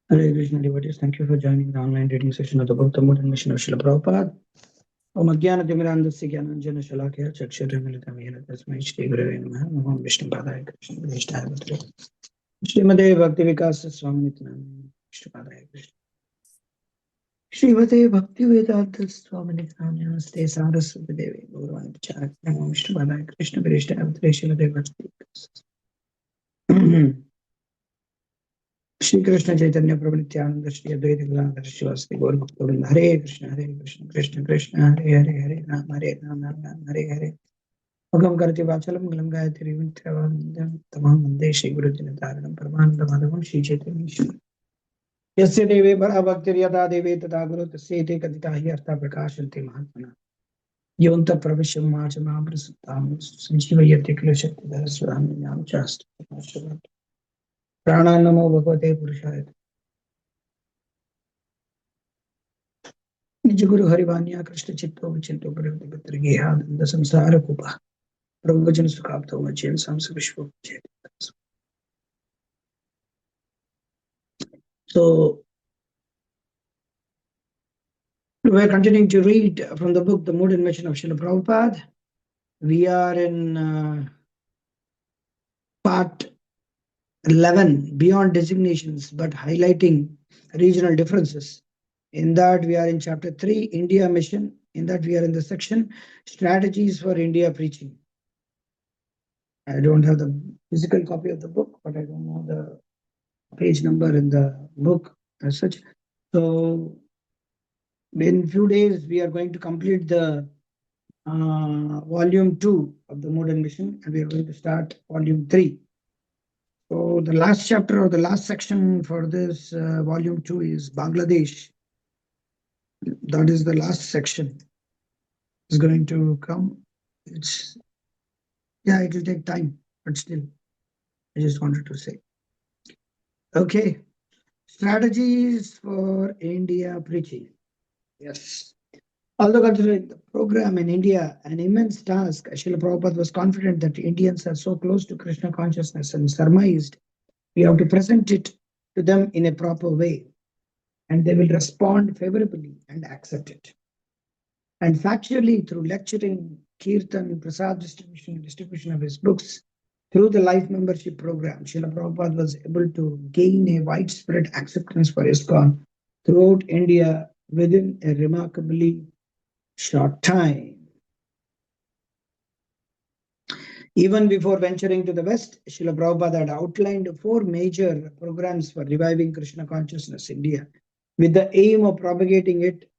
Hare Krishna devotees, thank you for joining the online reading session of the book, The Modern Mission of Srila Prabhupada. Om Ajnana Timirandasya Gyananjana Shalakya Chakshurmilitam Yena Tasmai Shri Gurave Namaha Namo Vishnu Padaya Krishna Vishnu Padaya Srimate Bhakti Vikas Swami Nityananda Vishnu Padaya Krishna Srimate Bhakti Vedanta Swami Nityananda Namaste Saraswati Devi Gauravani Pachari Namo Vishnu Padaya Krishna Vishnu Padaya Srimate Bhakti Vikas Shri Krishna Chaitanya Prabhu Nityananda Shri Advaita Gadadhar Srivasadi Gaur Bhakta Hare Krishna Krishna Krishna Hare Hare Hare Rama Rama Hare Hare Bhagam Karati Vachalam Galam Gayatri Vintravam Tamam Vande Shri Guru Dinataranam Paramananda Madhavam Shri Chaitanya Ishwar Yasya Deve Bara Bhaktir Yada Deve Tada Guru Tasya Te Kaditahi Artha Prakashanti Mahatmana Yonta Pravisham Macha Mahaprasuttam Sanjivayati Kila Shakti Dharaswadam Nyam Chast Prana Namo Bhagavate Purushaya निज गुरु हरिवान्या कृष्ण चित्तो विचिंतो परमपत्र गेहानंद संसार कुपा प्रभु वचन सुखाप्तो वचन sons विश्व So we are continuing to read from the book The Mood and Mission of Srila Prabhupada. We are in part 11, Beyond Designations but Highlighting Regional Differences. In that we are in chapter 3, India Mission. In that we are in the section Strategies for India Preaching. I don't have the physical copy of the book, but I don't know the page number in the book as such. So in few days, we are going to complete the volume 2 of the Modern Mission, and we are going to start volume 3. So the last chapter or the last section for this volume 2 is Bangladesh. That is the last section. It's going to come. It will take time, but still, I just wanted to say. Okay, strategies for India preaching. Yes. Although considering the program in India an immense task, Srila Prabhupada was confident that Indians are so close to Krishna consciousness and surmised we have to present it to them in a proper way, and they will respond favorably and accept it. And factually, through lecturing, kirtan, prasad distribution of his books, through the life membership program, Srila Prabhupada was able to gain a widespread acceptance for ISKCON throughout India within a remarkably short time. Even before venturing to the West, Srila Prabhupada had outlined 4 major programs for reviving Krishna consciousness in India, with the aim of propagating it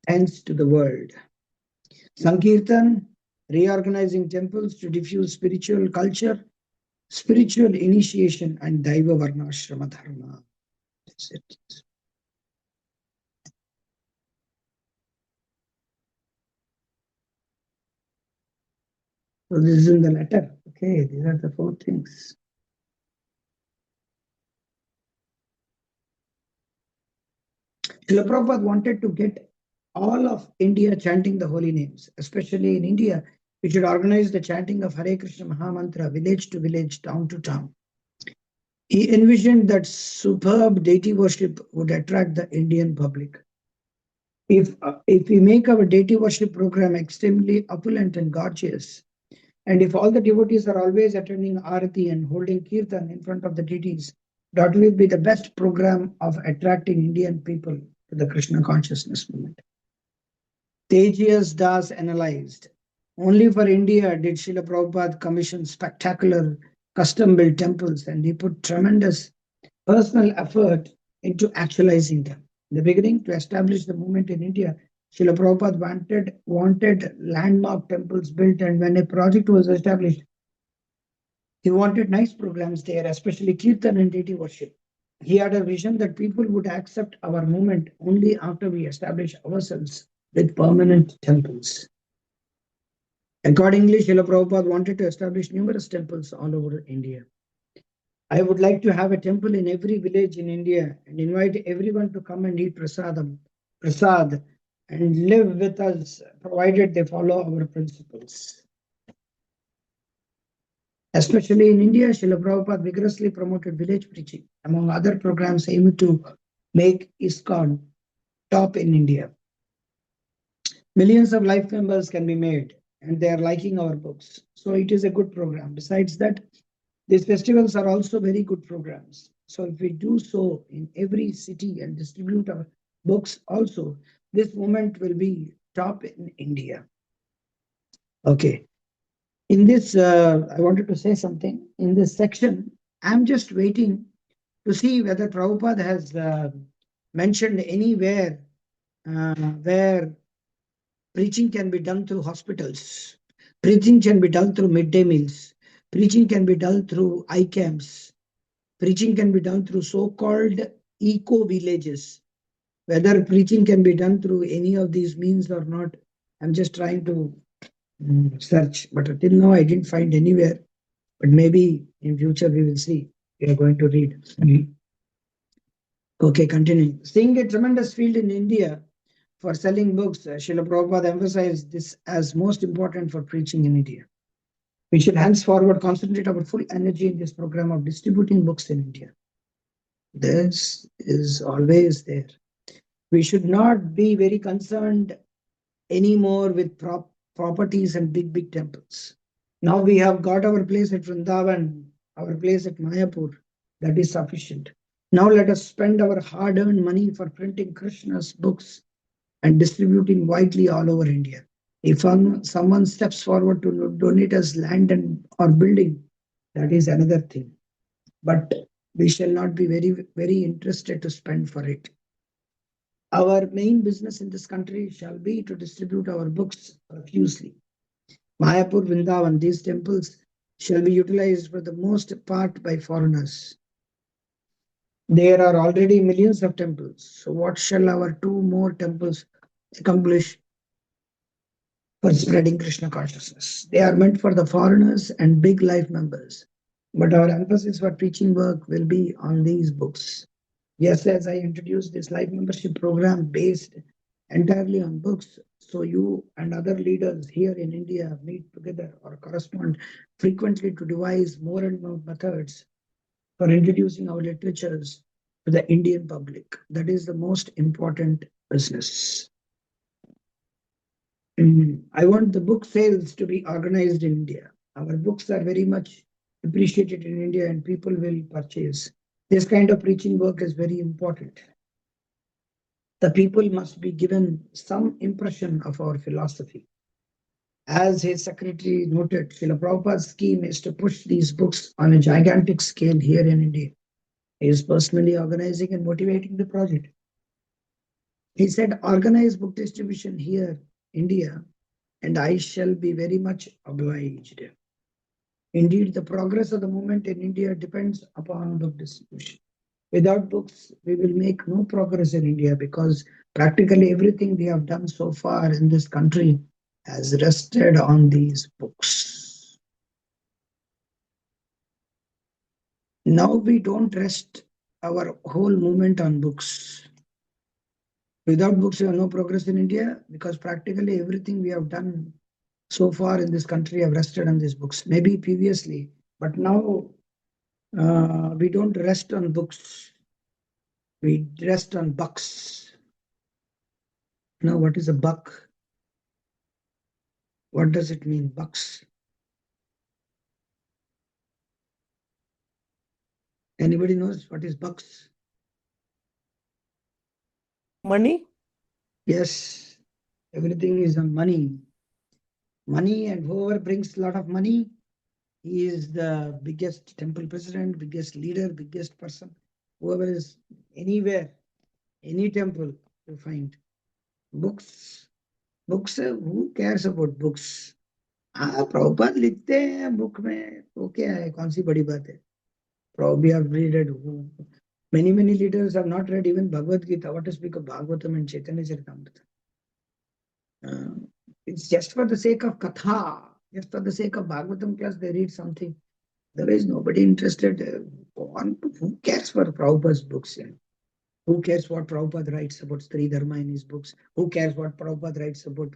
thence to the world. Sankirtan, reorganizing temples to diffuse spiritual culture, spiritual initiation, and Daiva Varnashrama Dharma. That's it. So this is in the letter. Okay, these are the 4 things. Srila Prabhupada wanted to get all of India chanting the holy names, especially in India. We should organize the chanting of Hare Krishna Mahamantra village to village, town to town. He envisioned that superb deity worship would attract the Indian public. If we make our deity worship program extremely opulent and gorgeous, and if all the devotees are always attending Arati and holding Kirtan in front of the deities, that will be the best program of attracting Indian people to the Krishna consciousness movement. Tejas Das analyzed, only for India did Srila Prabhupada commission spectacular custom-built temples, and he put tremendous personal effort into actualizing them. In the beginning, to establish the movement in India, Srila Prabhupada wanted landmark temples built, and when a project was established, he wanted nice programs there, especially Kirtan and deity worship. He had a vision that people would accept our movement only after we establish ourselves with permanent temples. Accordingly, Srila Prabhupada wanted to establish numerous temples all over India. I would like to have a temple in every village in India and invite everyone to come and eat prasad, and live with us, provided they follow our principles. Especially in India, Srila Prabhupada vigorously promoted village preaching, among other programs aimed to make ISKCON top in India. Millions of life members can be made, and they are liking our books. So it is a good program. Besides that, these festivals are also very good programs. So if we do so in every city and distribute our books also, this movement will be top in India. Okay. In this, I wanted to say something. In this section, I'm just waiting to see whether Prabhupada has mentioned anywhere where preaching can be done through hospitals, preaching can be done through midday meals, preaching can be done through eye camps, preaching can be done through so-called eco villages. Whether preaching can be done through any of these means or not, I'm just trying to search. But until now, I didn't find anywhere. But maybe in future we will see. We are going to read. Okay, continuing. Seeing a tremendous field in India for selling books, Srila Prabhupada emphasized this as most important for preaching in India. We should henceforward concentrate our full energy in this program of distributing books in India. This is always there. We should not be very concerned anymore with properties and big temples. Now we have got our place at Vrindavan, our place at Mayapur. That is sufficient. Now let us spend our hard-earned money for printing Krishna's books and distributing widely all over India. If someone steps forward to donate us land or building, that is another thing. But we shall not be very interested to spend for it. Our main business in this country shall be to distribute our books profusely. Mayapur, Vrindavan, these temples shall be utilized for the most part by foreigners. There are already millions of temples. So what shall our 2 more temples accomplish for spreading Krishna consciousness? They are meant for the foreigners and big life members. But our emphasis for preaching work will be on these books. Yes, as I introduced this life membership program based entirely on books, so you and other leaders here in India meet together or correspond frequently to devise more and more methods for introducing our literatures to the Indian public. That is the most important business. I want the book sales to be organized in India. Our books are very much appreciated in India and people will purchase. This kind of preaching work is very important. The people must be given some impression of our philosophy. As his secretary noted, Srila Prabhupada's scheme is to push these books on a gigantic scale here in India. He is personally organizing and motivating the project. He said, organize book distribution here, India, and I shall be very much obliged. Indeed, the progress of the movement in India depends upon book distribution. Without books, we will make no progress in India because practically everything we have done so far in this country has rested on these books. Now we don't rest our whole movement on books. Without books, we have no progress in India because practically everything we have done so far in this country have rested on these books. Maybe previously, but now we don't rest on books. We rest on bucks. Now, what is a buck? What does it mean, bucks? Anybody knows what is bucks? Money? Yes, everything is on money. Money, and whoever brings a lot of money, he is the biggest temple president, biggest leader, biggest person. Whoever is anywhere, any temple, you find books. Books, who cares about books? Prabhupada लिखते हैं book में तो क्या है कौन सी बड़ी बात है Probably have read it. Many leaders have not read even Bhagavad Gita. What to speak of Bhagavatam and Chaitanya Charitamrita? It's just for the sake of katha, just for the sake of Bhagavatam class, they read something. Otherwise, nobody interested. Who cares for Prabhupada's books? Yeah? Who cares what Prabhupada writes about Stri Dharma in his books? Who cares what Prabhupada writes about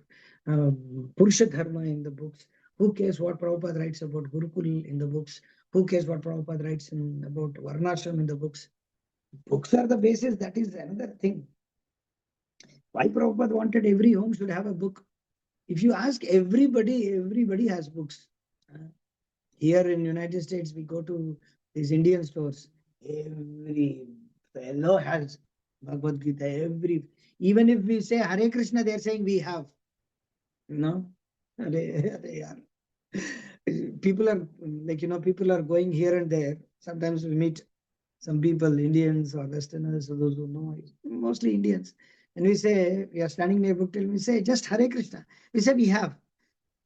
Purusha Dharma in the books? Who cares what Prabhupada writes about Gurukul in the books? Who cares what Prabhupada writes about Varnashram in the books? Books are the basis. That is another thing. Why Prabhupada wanted every home should have a book. If you ask everybody, everybody has books. Here in United States, we go to these Indian stores. Every fellow has Bhagavad Gita. Even if we say Hare Krishna, they're saying we have. No, people are people are going here and there. Sometimes we meet some people, Indians or Westerners, or those who know, mostly Indians. And we say, we are standing near book till we say, just Hare Krishna. We say, we have.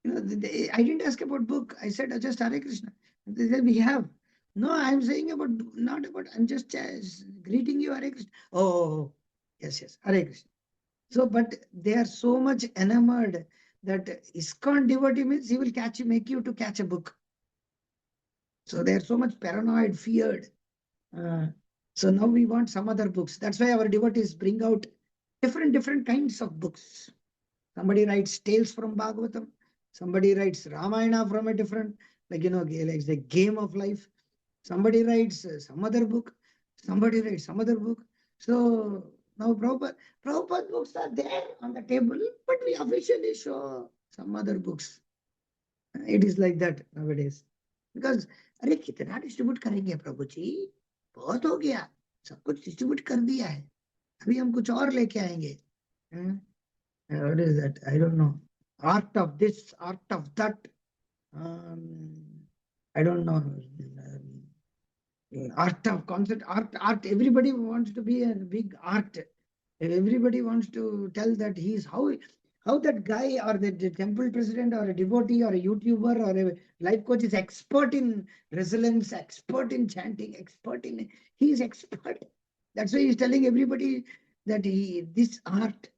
I didn't ask about book. I said, just Hare Krishna. They said, we have. No, I'm saying about, not about, I'm just greeting you, Hare Krishna. Oh, yes, yes, Hare Krishna. So, but they are so much enamored that ISKCON devotee means he will make you to catch a book. So they are so much paranoid, feared. So now we want some other books. That's why our devotees bring out different kinds of books. Somebody writes tales from Bhagavatam. Somebody writes Ramayana from a different, like the game of life. Somebody writes some other book. Somebody writes some other book. So now Prabhupada books are there on the table, but we officially show some other books. It is like that nowadays. Because अरे कितना distribute करेंगे प्रभु जी, बहुत हो गया, सब कुछ distribute कर दिया है, अभी हम कुछ और लेके आएंगे. What is that? I don't know. Art of this, art of that. I don't know. Art of concept, art. Everybody wants to be a big art. Everybody wants to tell that he's how that guy or the temple president or a devotee or a YouTuber or a life coach is expert in resilience, expert in chanting, he's expert. That's why he's telling everybody that this art,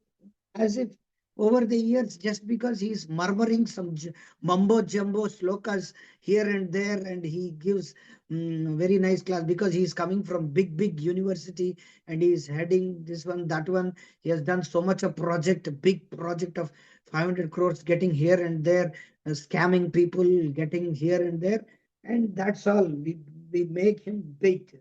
as if over the years, just because he's murmuring some mumbo jumbo slokas here and there, and he gives very nice class because he's coming from big university and he's heading this one, that one. He has done so much a project, a big project of 500 crores, getting here and there, scamming people, getting here and there, and that's all. We make him big.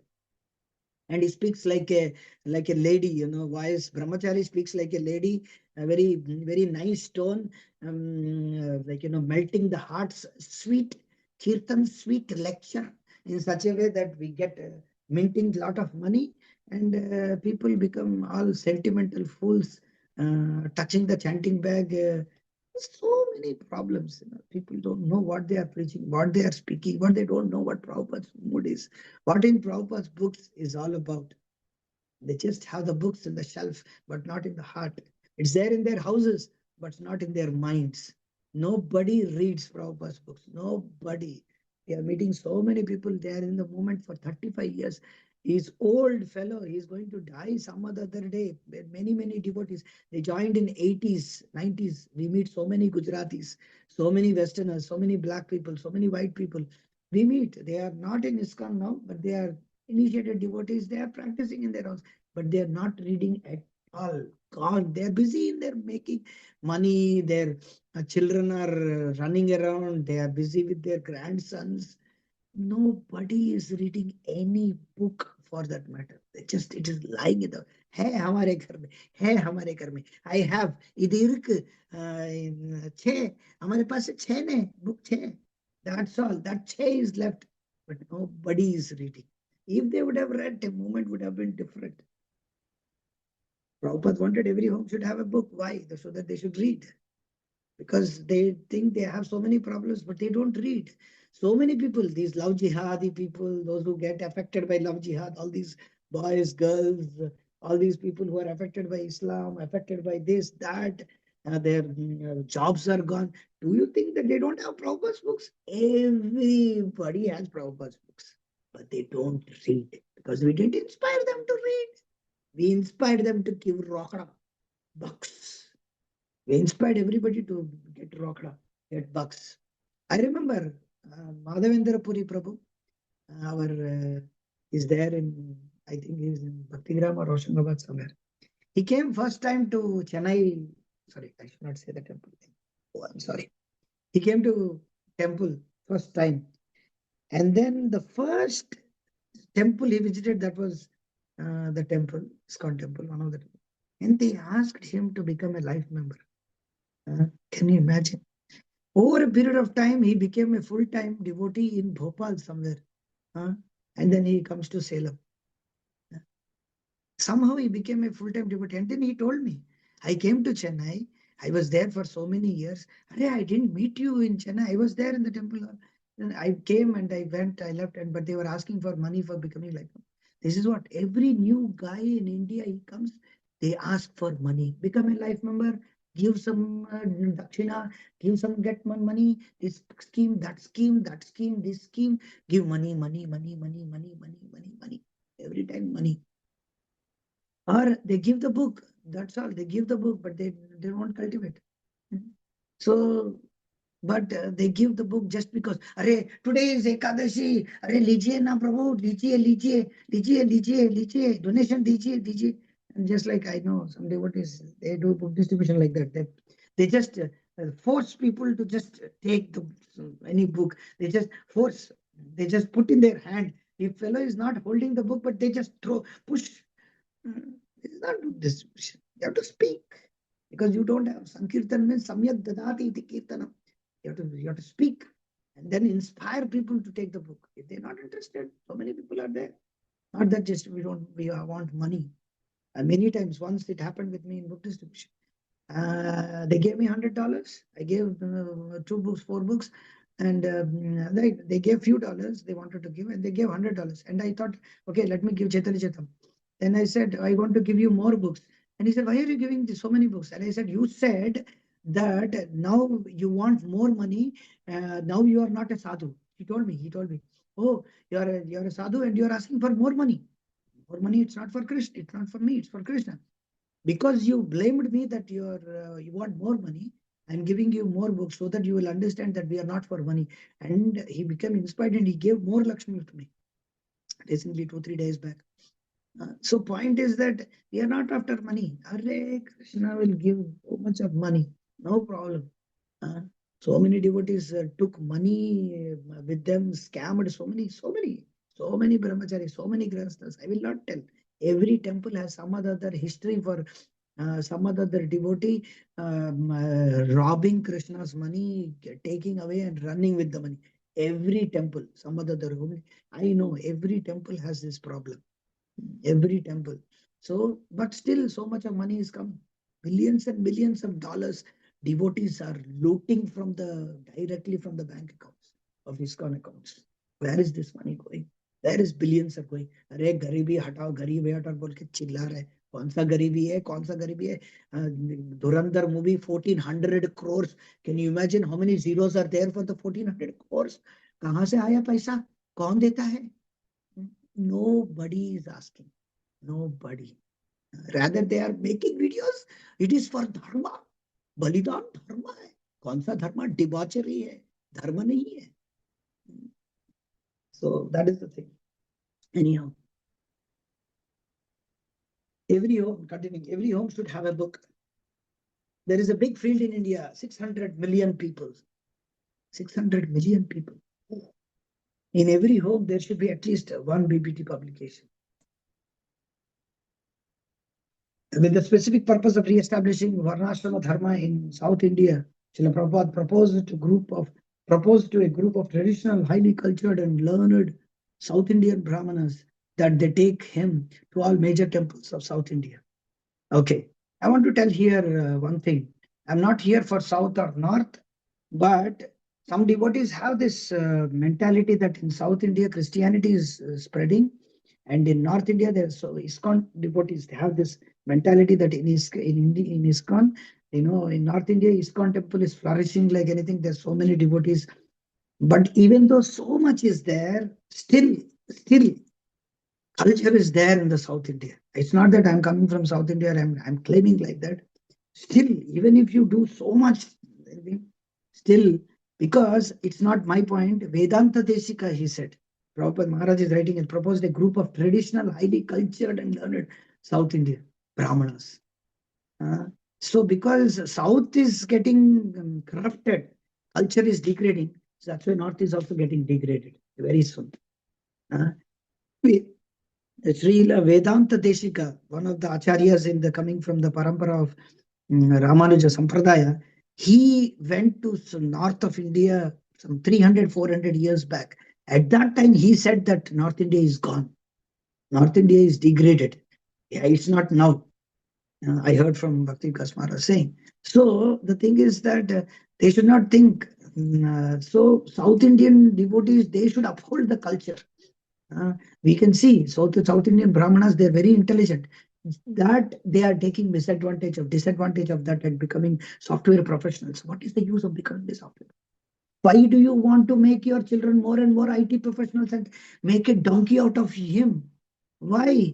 And he speaks like a lady, voice. Brahmachari speaks like a lady, a very nice tone, like melting the hearts, sweet kirtan, sweet lecture in such a way that we get minting a lot of money, and people become all sentimental fools, touching the chanting bag. So many problems. People don't know what they are preaching, what they are speaking, what they don't know what Prabhupada's mood is, what in Prabhupada's books is all about. They just have the books in the shelf, but not in the heart. It's there in their houses, but not in their minds. Nobody reads Prabhupada's books. Nobody. We are meeting so many people there in the movement for 35 years. He's old fellow. He's going to die some other day. Many devotees. They joined in 80s, 90s. We meet so many Gujaratis, so many Westerners, so many black people, so many white people. We meet. They are not in ISKCON now, but they are initiated devotees. They are practicing in their house, but they are not reading at all. God, they are busy in their making money. Their children are running around. They are busy with their grandsons. Nobody is reading any book for that matter. It is lying in the है हमारे घर में, है हमारे घर में. I have இது இருக்கு, छह हमारे पास छह ने book छह. That's all. That छह is left, but nobody is reading. If they would have read, the movement would have been different. Prabhupada wanted every home should have a book. Why? So that they should read. Because they think they have so many problems, but they don't read. So many people, these love jihadi people, those who get affected by love jihad, all these boys, girls, all these people who are affected by Islam, affected by this, that, their jobs are gone. Do you think that they don't have Prabhupada's books? Everybody has Prabhupada's books, but they don't read because we didn't inspire them to read. We inspired them to give rockra, bucks. We inspired everybody to get rockra, get bucks. I remember Madhavendra Puri Prabhu, is there in, I think he's in Bhaktigram or Hoshangabad somewhere. He came first time to Chennai. Sorry, I should not say the temple name. Oh, I'm sorry. He came to temple first time. And then the first temple he visited, that was the temple, ISKCON temple, one of the temple. And they asked him to become a life member. Can you imagine? Over a period of time, he became a full-time devotee in Bhopal somewhere. And then he comes to Salem. Somehow he became a full-time devotee. And then he told me, I came to Chennai. I was there for so many years. I didn't meet you in Chennai. I was there in the temple. And I came and I went, I left, but they were asking for money for becoming like him. This is what every new guy in India, he comes, they ask for money. Become a life member, give some dakshina, give some, get money, this scheme, that scheme, that scheme, this scheme, give money, money, money, money, money, money, money, money. Every time money. Or they give the book. That's all. They give the book, but they won't cultivate. So, but they give the book just because. Arey, today is Ekadashi. Arey, lijiye na Prabhu, lijiye, lijiye, lijiye, lijiye, lijiye, donation dijiye, dijiye. And just like I know some devotees, they do book distribution like that. They just force people to just take the any book. They just force. They just put in their hand. If fellow is not holding the book, but they just push. This is not distribution. You have to speak because you don't have Sankirtan means Samyak Dadati iti Kirtanam. You have to speak and then inspire people to take the book. If they're not interested, so many people are there. Not that just we want money. And many times, once it happened with me in book distribution. They gave me $100. I gave 2 books, 4 books, and they gave few dollars they wanted to give, and they gave $100. And I thought, okay, let me give Chaitanya Charitamrita. Then I said, I want to give you more books. And he said, why are you giving so many books? And I said, you said that now you want more money. Now you are not a sadhu. He told me, oh, you're a sadhu and you're asking for more money. More money, it's not for Krishna. It's not for me. It's for Krishna. Because you blamed me that you want more money, I'm giving you more books so that you will understand that we are not for money. And he became inspired and he gave more Lakshmi to me recently, 2-3 days back. So point is that we are not after money. Hare Krishna will give so much of money, no problem. So many devotees took money with them, scammed so many brahmacharis, so many grihasthas. I will not tell. Every temple has some other history for some other devotee robbing Krishna's money, taking away and running with the money. Every temple, some other I know every temple has this problem. Every temple. So, but still, so much of money is coming. Billions and billions of dollars. Devotees are looting directly from the bank accounts of ISKCON accounts. Where is this money going? Where is billions are going? अरे गरीबी हटाओ गरीबी हटाओ बोल के चिल्ला रहे. कौन सा गरीबी है? कौन सा गरीबी है? Dhurandhar movie 1400 crores. Can you imagine how many zeros are there for the 1400 crores? कहाँ से आया पैसा? कौन देता है? Nobody is asking. Nobody. Rather, they are making videos. It is for dharma. Balidan dharma hai. कौन सा dharma? Debauchery hai. Dharma nahi hai. So that is the thing. Anyhow, every home should have a book. There is a big field in India, 600 million people. 600 million people. In every home, there should be at least one BBT publication. With the specific purpose of re-establishing Varnashrama Dharma in South India, Srila Prabhupada proposed to a group of traditional, highly cultured and learned South Indian Brahmanas that they take him to all major temples of South India. Okay, I want to tell here one thing. I'm not here for South or North, but some devotees have this mentality that in South India, Christianity is spreading. And in North India, there's so ISKCON devotees, they have this mentality that in ISKCON, in North India, ISKCON temple is flourishing like anything. There's so many devotees. But even though so much is there, still, culture is there in the South India. It's not that I'm coming from South India, I'm claiming like that. Still, even if you do so much, still, because it's not my point, Vedanta Desika, he said, Prabhupada Maharaj is writing and proposed a group of traditional, highly cultured and learned South India Brahmanas. So because South is getting corrupted, culture is degrading, So that's why North is also getting degraded very soon. Uh, we, Srila Vedanta Deshika, one of the acharyas in the coming from the parampara of Ramanuja Sampradaya, he went to north of India some 300, 400 years back. At that time, he said that North India is gone. North India is degraded. Yeah, it's not now. I heard from Bhakti Kasmara saying. So the thing is that they should not think. So South Indian devotees, they should uphold the culture. Uh, we can see South Indian Brahmanas, they're very intelligent. That they are taking disadvantage of that and becoming software professionals. What is the use of becoming a software? Why do you want to make your children more and more IT professionals and make a donkey out of him? Why?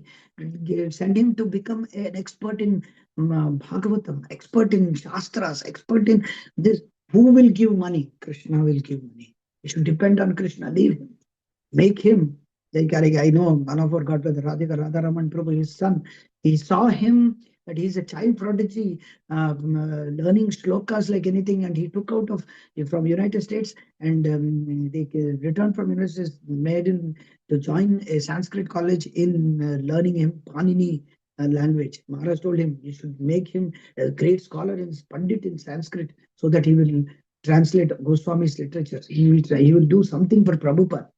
Send him to become an expert in Bhagavatam, expert in Shastras, expert in this. Who will give money? Krishna will give money. You should depend on Krishna. Leave him. Make him. Like I know one of our godbrother Radhika Radharaman Prabhu, his son, he saw him that he's a child prodigy, learning shlokas like anything, and he took out of from United States, and they returned from United States, made him to join a Sanskrit college in learning him Panini language. Maharaj told him you should make him a great scholar and Pandit in Sanskrit so that he will translate Goswami's literature. He will do something for Prabhupada.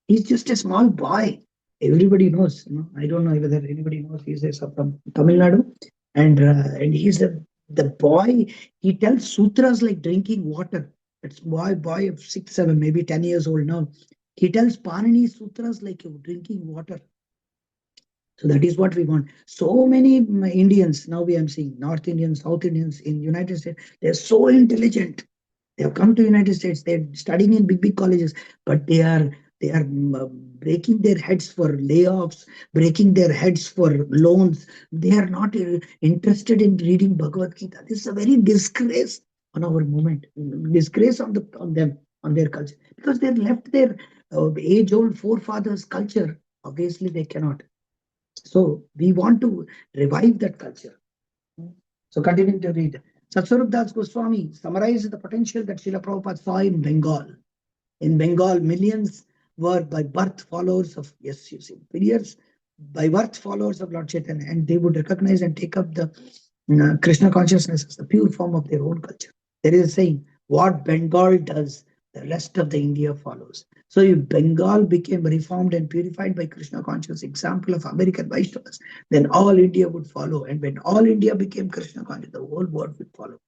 He's just a small boy. Everybody knows. I don't know whether anybody knows. He's from Tamil Nadu, and he's the boy. He tells sutras like drinking water. It's boy of 6, 7, maybe 10 years old now. He tells Panini sutras like drinking water. So that is what we want. So many Indians now we am seeing North Indians, South Indians in United States. They're so intelligent. They have come to United States. They're studying in big colleges, but they are breaking their heads for layoffs, breaking their heads for loans. They are not interested in reading Bhagavad Gita. This is a very disgrace on our movement, disgrace on them, on their culture, because they left their age-old forefathers' culture. Obviously, they cannot. So we want to revive that culture. So continuing to read. Satswarup Das Goswami summarized the potential that Srila Prabhupada saw in Bengal. In Bengal, millions were by birth followers of, yes, you see, millions by birth followers of Lord Chaitanya, and they would recognize and take up the Krishna consciousness as the pure form of their own culture. There is a saying, what Bengal does, the rest of the India follows. So if Bengal became reformed and purified by Krishna conscious example of American Vaishnavas, then all India would follow. And when all India became Krishna conscious, the whole world would follow.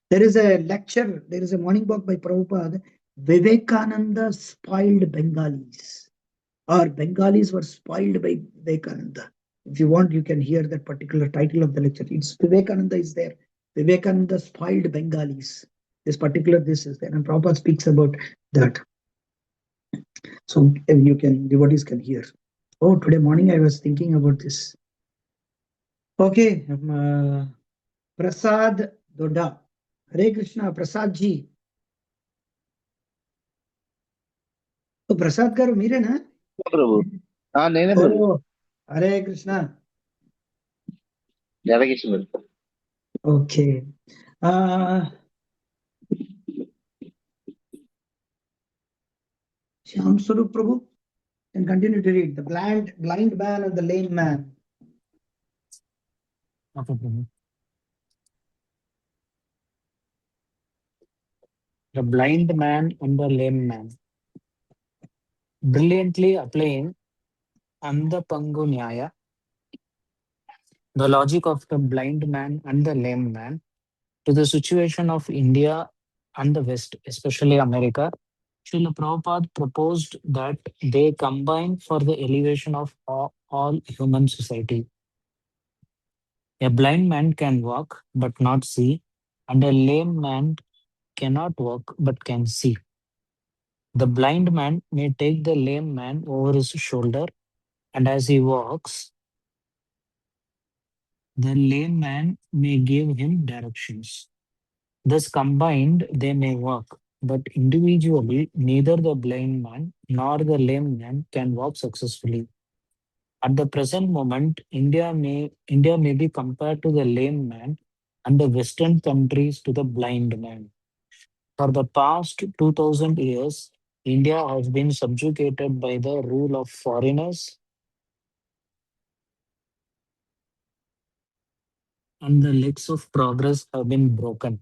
There is a lecture, there is a morning walk by Prabhupada, Vivekananda spoiled Bengalis, or Bengalis were spoiled by Vivekananda. If you want, you can hear that particular title of the lecture. It's Vivekananda is there. Vivekananda spoiled Bengalis. This is there. And Prabhupada speaks about that. So devotees can hear. Oh, today morning I was thinking about this. Okay, Prasad Doda. Hare Krishna, Prasad ji. Oh, Prasad garu meerena? ప్రభు నేనే ప్రభు Oh, Hare Krishna. జరగేశ్వర Okay. Shyam Swarup Prabhu, and continue to read. The blind man and the lame man. Okay, Prabhu. The blind man and the lame man. Brilliantly applying Andapangu Nyaya, the logic of the blind man and the lame man, to the situation of India and the West, especially America, Srila Prabhupada proposed that they combine for the elevation of all human society. A blind man can walk but not see, and a lame man cannot walk but can see. The blind man may take the lame man over his shoulder, and as he walks, the lame man may give him directions. Thus combined, they may walk, but individually, neither the blind man nor the lame man can walk successfully. At the present moment, India may be compared to the lame man and the Western countries to the blind man. For the past 2000 years, India has been subjugated by the rule of foreigners, and the legs of progress have been broken.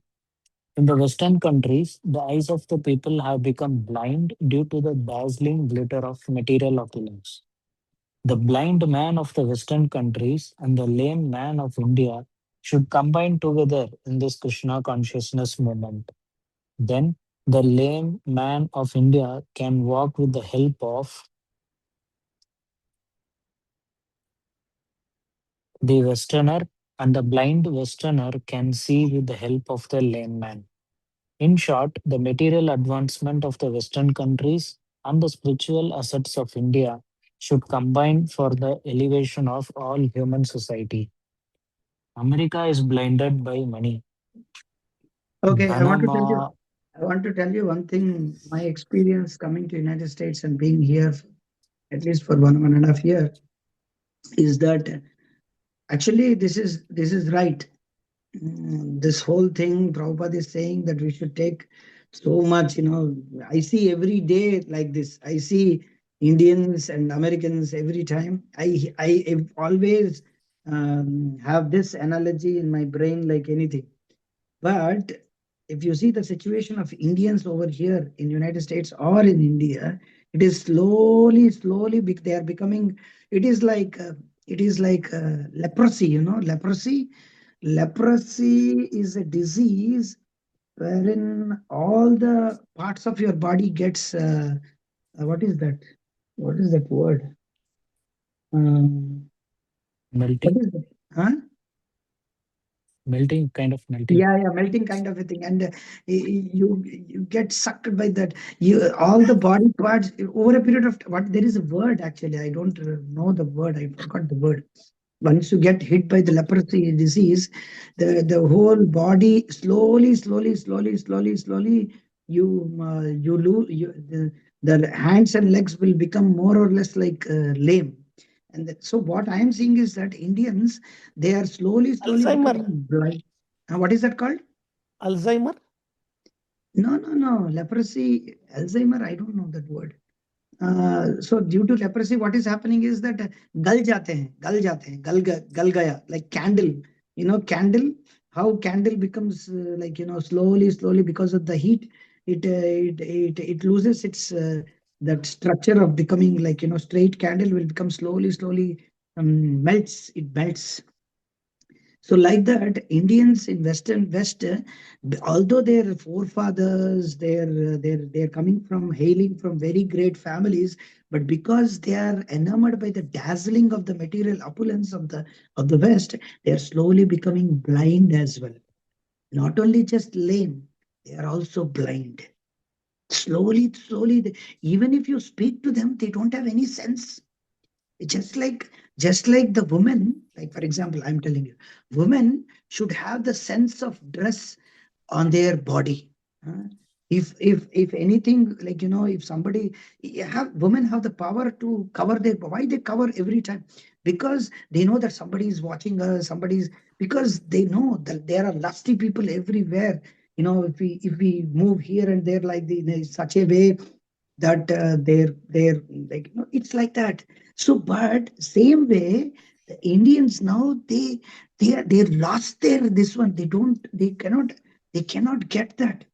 In the Western countries, the eyes of the people have become blind due to the dazzling glitter of material opulence. The blind man of the Western countries and the lame man of India should combine together in this Krishna consciousness movement. Then the lame man of India can walk with the help of the Westerner, and the blind Westerner can see with the help of the lame man. In short, the material advancement of the Western countries and the spiritual assets of India should combine for the elevation of all human society. America is blinded by money. Okay, Dhanama, I want to tell you one thing. My experience coming to United States and being here at least for 1.5 years is that actually this is right. This whole thing, Prabhupada is saying that we should take so much, I see every day like this. I see Indians and Americans every time. I always have this analogy in my brain like anything. But if you see the situation of Indians over here in United States or in India, it is slowly they are becoming. It is like leprosy. Leprosy is a disease wherein all the parts of your body gets what is that? What is that word? Um, what melting, is that? Huh? melting, kind of melting. Yeah, melting kind of a thing, and you get sucked by that. You all the body parts over a period of what there is a word actually. I don't know the word. I forgot the word. Once you get hit by the leprosy disease, the whole body slowly, you lose the hands and legs will become more or less like lame. And so what I am seeing is that Indians, they are slowly Alzheimer. becoming blind. What is that called? Alzheimer. No. Leprosy, Alzheimer, I don't know that word. So due to leprosy, what is happening is that गल गया, like candle. Candle, how candle becomes like, slowly because of the heat, it loses its that structure of becoming like, straight candle will become slowly melts. It melts. So like that, Indians in Western West, although their forefathers, they're coming from hailing from very great families, but because they are enamored by the dazzling of the material opulence of the West, they are slowly becoming blind as well. Not only just lame, they are also blind. Slowly, even if you speak to them, they don't have any sense. Just like the woman, like for example, I'm telling you, women should have the sense of dress on their body. huh? If anything, like, if somebody women have the power to cover their, why they cover every time? Because they know that somebody is watching us, because they know that there are lusty people everywhere. If we move here and there like in such a way that they're like, it's like that. So but same way, the Indians now, they lost their this one. They cannot get that.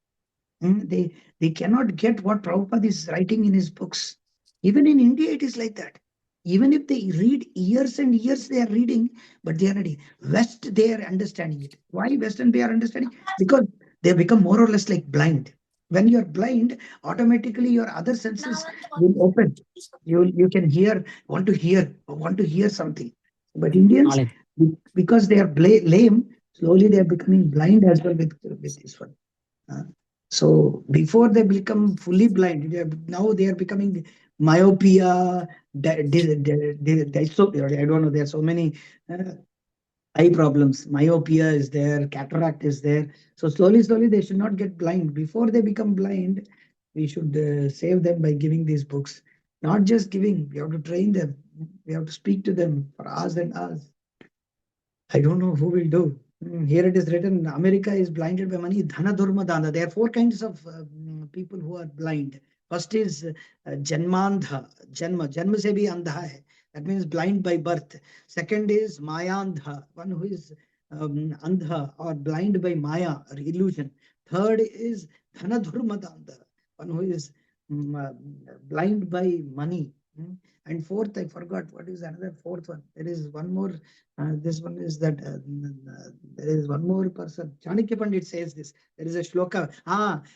They cannot get what Prabhupada is writing in his books. Even in India, it is like that. Even if they read years and years, they are reading, but they are reading. West, they are understanding it. Why Western they are understanding? Because they become more or less like blind. When you are blind, automatically your other senses will open. You can hear, want to hear something. But Indians, Knowledge. because they are lame, slowly they are becoming blind as well with this one. Uh, so before they become fully blind, now they are becoming myopia. So I don't know. There are so many eye problems. Myopia is there, cataract is there. So slowly, they should not get blind. Before they become blind, we should save them by giving these books. Not just giving. We have to train them. We have to speak to them for hours and hours. I don't know who will do. Here it is written, America is blinded by money. Dhana Dhurma Dana. There are four kinds of people who are blind. First is Janmandha. Janma se bhi andha hai. That means blind by birth. Second is Mayandha, one who is andha or blind by Maya or illusion. Third is Dhana Dhurma Dana, one who is blind by money. And fourth, I forgot what is another fourth one. There is one more. This one is that there is one more person. Chanakya Pandit says this. There is a shloka.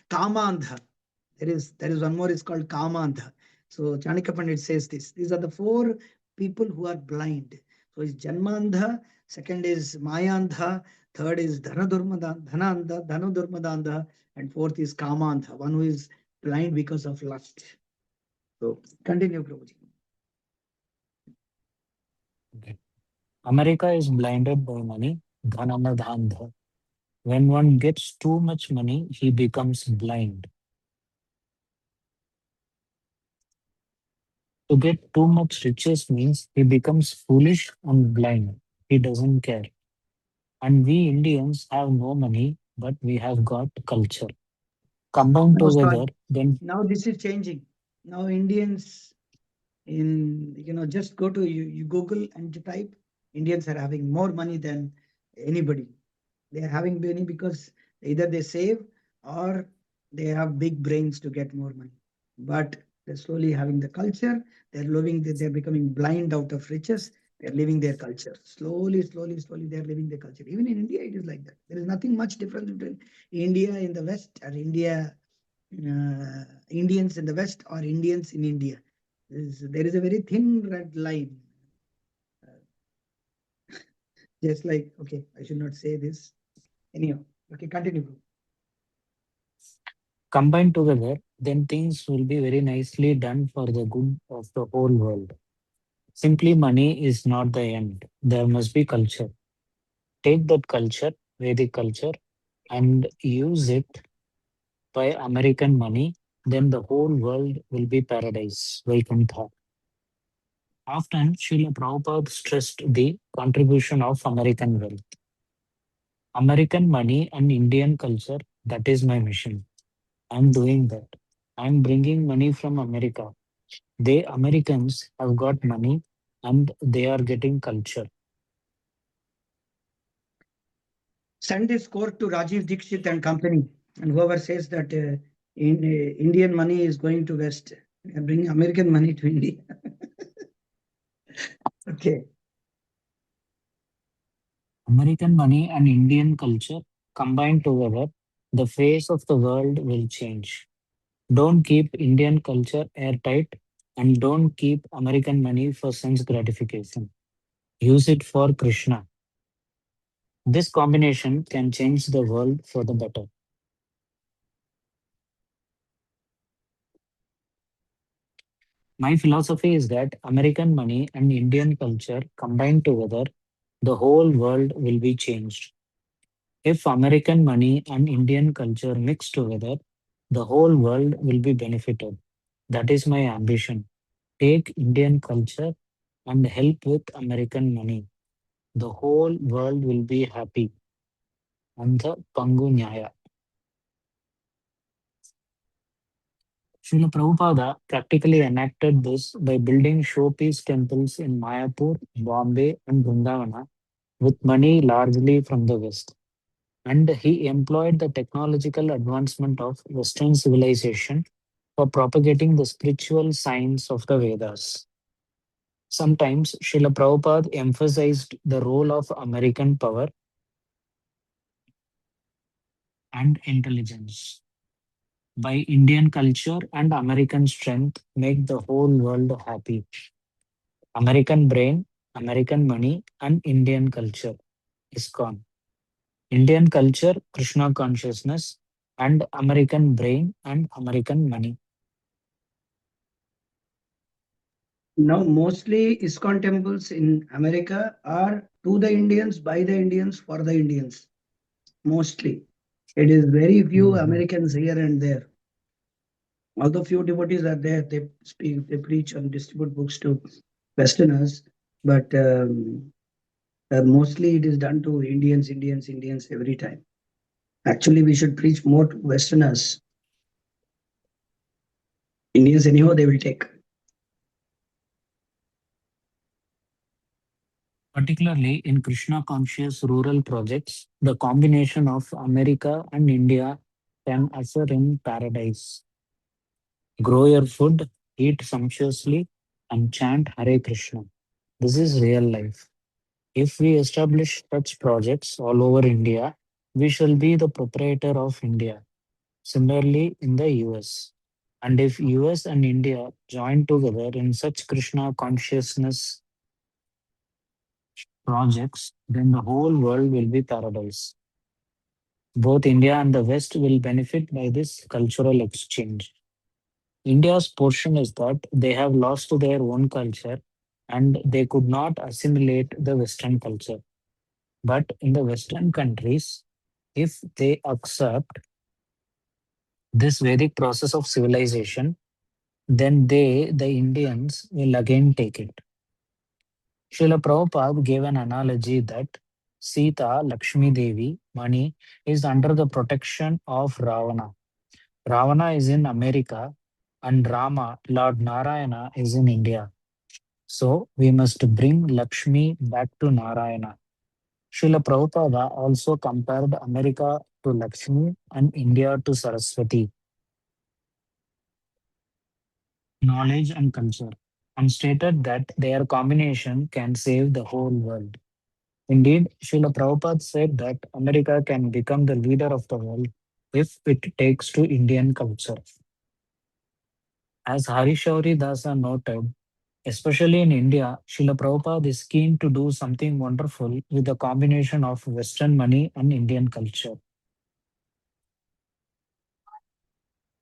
Kamandha. There is one more. It's called Kamandha. So Chanakya Pandit says this. These are the four people who are blind. So it's Janmandha. Second is Mayandha. Third is Dhanadurmadandha. And fourth is Kamandha, one who is blind because of lust. So continue, Prabhuji. Okay. America is blinded by money, Dhanamadhandha. When one gets too much money, he becomes blind. To get too much riches means he becomes foolish and blind. He doesn't care. And we Indians have no money, but we have got culture. Combined No, sorry. together, then Now this is changing. Now Indians just go to you Google and you type, Indians are having more money than anybody. They are having money because either they save or they have big brains to get more money. But they're slowly having the culture. They're becoming blind out of riches. They're living their culture. Slowly, slowly, slowly, they're living their culture. Even in India, it is like that. There is nothing much different between India in the West or Indians in the West or Indians in India. There is a very thin red line. Just like, okay, I should not say this. Anyhow, okay, continue. combined together, then things will be very nicely done for the good of the whole world. Simply money is not the end. There must be culture. Take that culture, Vedic culture, and use it by American money, then the whole world will be paradise. Vaikuntha. Often, Srila Prabhupada stressed the contribution of American wealth. American money and Indian culture, that is my mission. I'm doing that. I'm bringing money from America. They Americans have got money and they are getting culture. Send this quote to Rajiv Dixit and company, and whoever says that Indian money is going to West, bring American money to India. Okay. American money and Indian culture combined together, the face of the world will change. Don't keep Indian culture airtight and don't keep American money for sense gratification. Use it for Krishna. This combination can change the world for the better. My philosophy is that American money and Indian culture combined together, the whole world will be changed. If American money and Indian culture mix together, the whole world will be benefited. That is my ambition. Take Indian culture and help with American money. The whole world will be happy. Antha Pangu Nyaya. Srila Prabhupada practically enacted this by building showpiece temples in Mayapur, Bombay, and Vrindavana with money largely from the West. And he employed the technological advancement of Western civilization for propagating the spiritual science of the Vedas. Sometimes Srila Prabhupada emphasized the role of American power and intelligence. By Indian culture and American strength, make the whole world happy. American brain, American money, and Indian culture. ISKCON. Indian culture, Krishna consciousness, and American brain and American money. Now, mostly ISKCON temples in America are to the Indians, by the Indians, for the Indians. Mostly. It is very few Mhm. Americans here and there. Although few devotees are there, they speak, they preach and distribute books to Westerners. But Mostly it is done to Indians every time. Actually, we should preach more to Westerners. Indians, anyhow, they will take. Particularly in Krishna conscious rural projects, the combination of America and India can usher in paradise. Grow your food, eat sumptuously, and chant Hare Krishna. This is real life. If we establish such projects all over India, we shall be the proprietor of India. Similarly, in the US. And if US and India join together in such Krishna consciousness projects, then the whole world will be paradise. Both India and the West will benefit by this cultural exchange. India's portion is that they have lost their own culture and they could not assimilate the Western culture. But in the Western countries, if they accept this Vedic process of civilization, then they, the Indians, will again take it. Srila Prabhupada gave an analogy that Sita, Lakshmi Devi, Mani, is under the protection of Ravana. Ravana is in America and Rama, Lord Narayana, is in India. So we must bring Lakshmi back to Narayana. Srila Prabhupada also compared America to Lakshmi and India to Saraswati, knowledge and culture, and stated that their combination can save the whole world. Indeed, Srila Prabhupada said that America can become the leader of the world if it takes to Indian culture. As Harishauri Dasa noted, especially in India, Srila Prabhupada is keen to do something wonderful with the combination of Western money and Indian culture.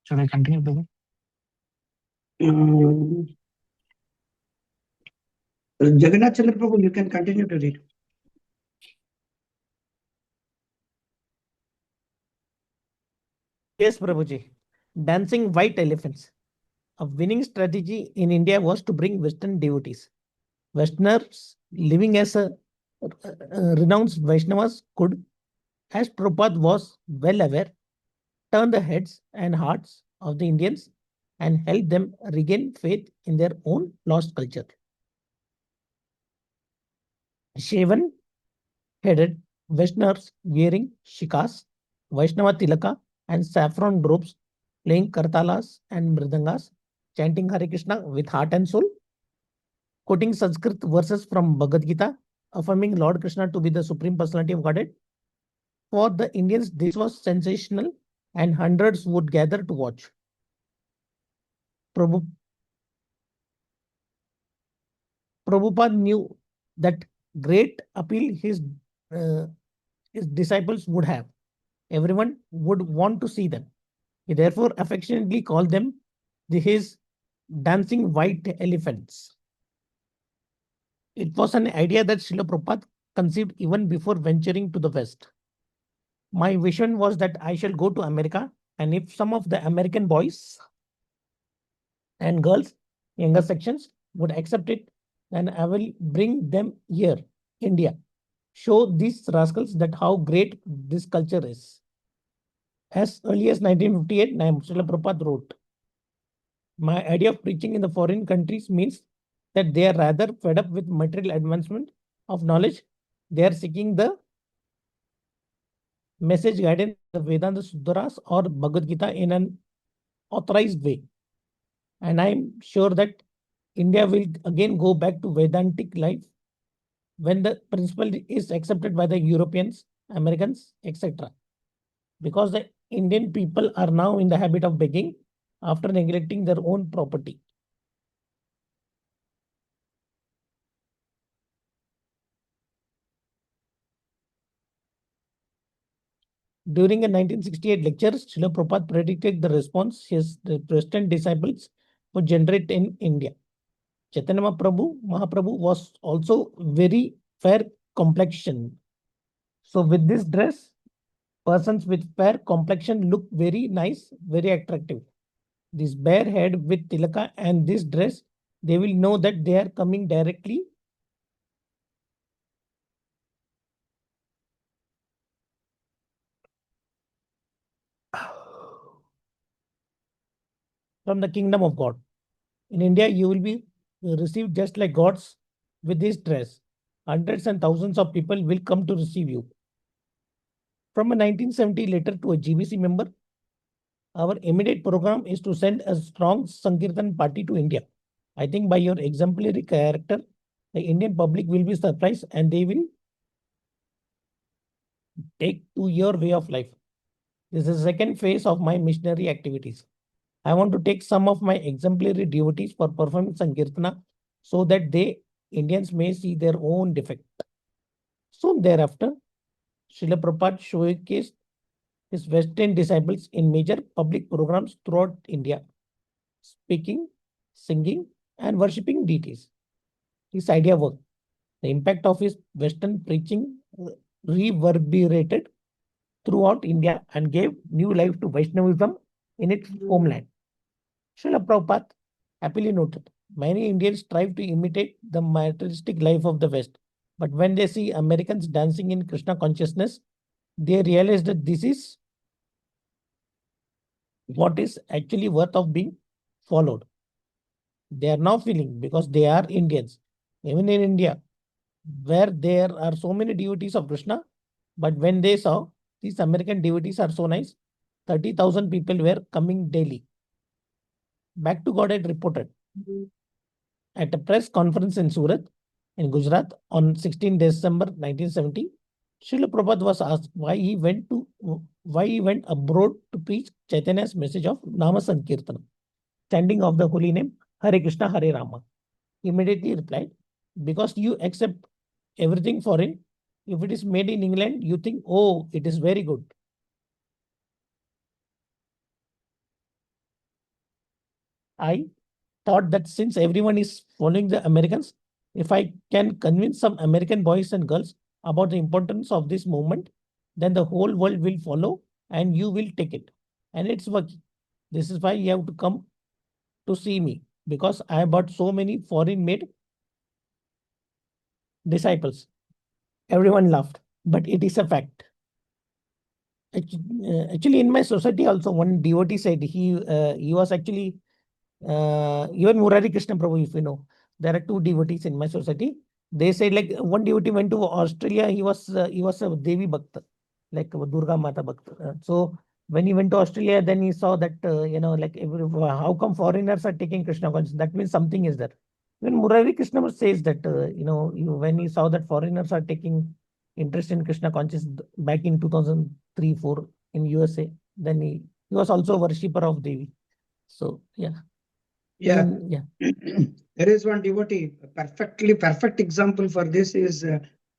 Should I continue, Prabhu? Jagannath Chandra Prabhu, you can continue to read. Yes, Prabhuji. Dancing white elephants. A winning strategy in India was to bring Western devotees. Westerners living as a renounced Vaishnavas could, as Prabhupada was well aware, turn the heads and hearts of the Indians and help them regain faith in their own lost culture. Shaven headed Vaishnavas wearing shikas, Vaishnava tilaka, and saffron robes, playing kartalas and mridangas, chanting Hare Krishna with heart and soul, quoting Sanskrit verses from Bhagavad Gita, affirming Lord Krishna to be the Supreme Personality of Godhead. For the Indians, this was sensational, and hundreds would gather to watch. Prabhupada knew that great appeal his disciples would have. Everyone would want to see them. He therefore affectionately called them his dancing white elephants. It was an idea that Srila Prabhupada conceived even before venturing to the West. My vision was that I shall go to America, and if some of the American boys and girls, younger sections, would accept it, then I will bring them here, India. Show these rascals that how great this culture is. As early as 1958, Srila Prabhupada wrote, my idea of preaching in the foreign countries means that they are rather fed up with material advancement of knowledge. They are seeking the message guidance of the Vedanta Sudharas or Bhagavad Gita in an authorized way. And I'm sure that India will again go back to Vedantic life when the principle is accepted by the Europeans, Americans, etc. Because the Indian people are now in the habit of begging after neglecting their own property. During a 1968 lecture, Srila Prabhupada predicted the response his Western disciples would generate in India. Chaitanya Mahaprabhu was also very fair complexion. So with this dress, persons with fair complexion look very nice, very attractive. This bare head with tilaka and this dress, they will know that they are coming directly from the kingdom of God. In India, you will be received just like gods with this dress. Hundreds and thousands of people will come to receive you. From a 1970 letter to a GBC member, our immediate program is to send a strong Sankirtan party to India. I think by your exemplary character, the Indian public will be surprised and they will take to your way of life. This is the second phase of my missionary activities. I want to take some of my exemplary devotees for performing Sankirtana so that they, Indians, may see their own defect. Soon thereafter, Srila Prabhupada showcased his Western disciples in major public programs throughout India, speaking, singing, and worshipping deities. His idea worked. The impact of his Western preaching reverberated throughout India and gave new life to Vaishnavism in its homeland. Srila Prabhupada happily noted, many Indians strive to imitate the materialistic life of the West, but when they see Americans dancing in Krishna consciousness, they realize that this is what is actually worth of being followed. They are now feeling because they are Indians. Even in India, where there are so many devotees of Krishna, but when they saw these American devotees are so nice, 30,000 people were coming daily. Back to God had reported at a press conference in Surat, in Gujarat, on 16 December 1970, Srila Prabhupada was asked why he went abroad to preach Chaitanya's message of Nama Sankirtana, chanting of the holy name Hare Krishna, Hare Rama. He immediately replied, because you accept everything foreign. If it is made in England, you think, oh, it is very good. I thought that since everyone is following the Americans, if I can convince some American boys and girls about the importance of this movement, then the whole world will follow and you will take it. And it's working. This is why you have to come to see me, because I bought so many foreign made disciples. Everyone laughed, but it is a fact. Actually, in my society also, one devotee said he was actually even Murari Krishna Prabhu, if you know, there are two devotees in my society. They said like one devotee went to Australia. He was a Devi Bhakta, like a Durga Mata Bhakta. So when he went to Australia, then he saw that like how come foreigners are taking Krishna consciousness? That means something is there. When Murari Krishna says that when he saw that foreigners are taking interest in Krishna consciousness back in 2003-4 in USA, then he was also a worshipper of Devi. So yeah. Yeah. Yeah. There is one devotee, perfect example for this is,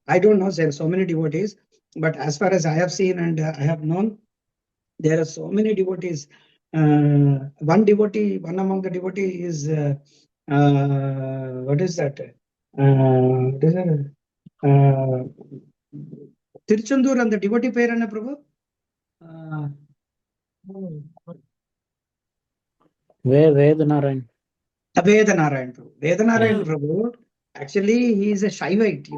I don't know, there are so many devotees, but as far as I have seen and I have known, there are so many devotees. One among the devotee is, what is that? Tiruchendur and the devotee Perana Prabhu? Vedanarayan. Vedanarayan Prabhu. Vedanarayan Prabhu, actually, he is a Shaivite,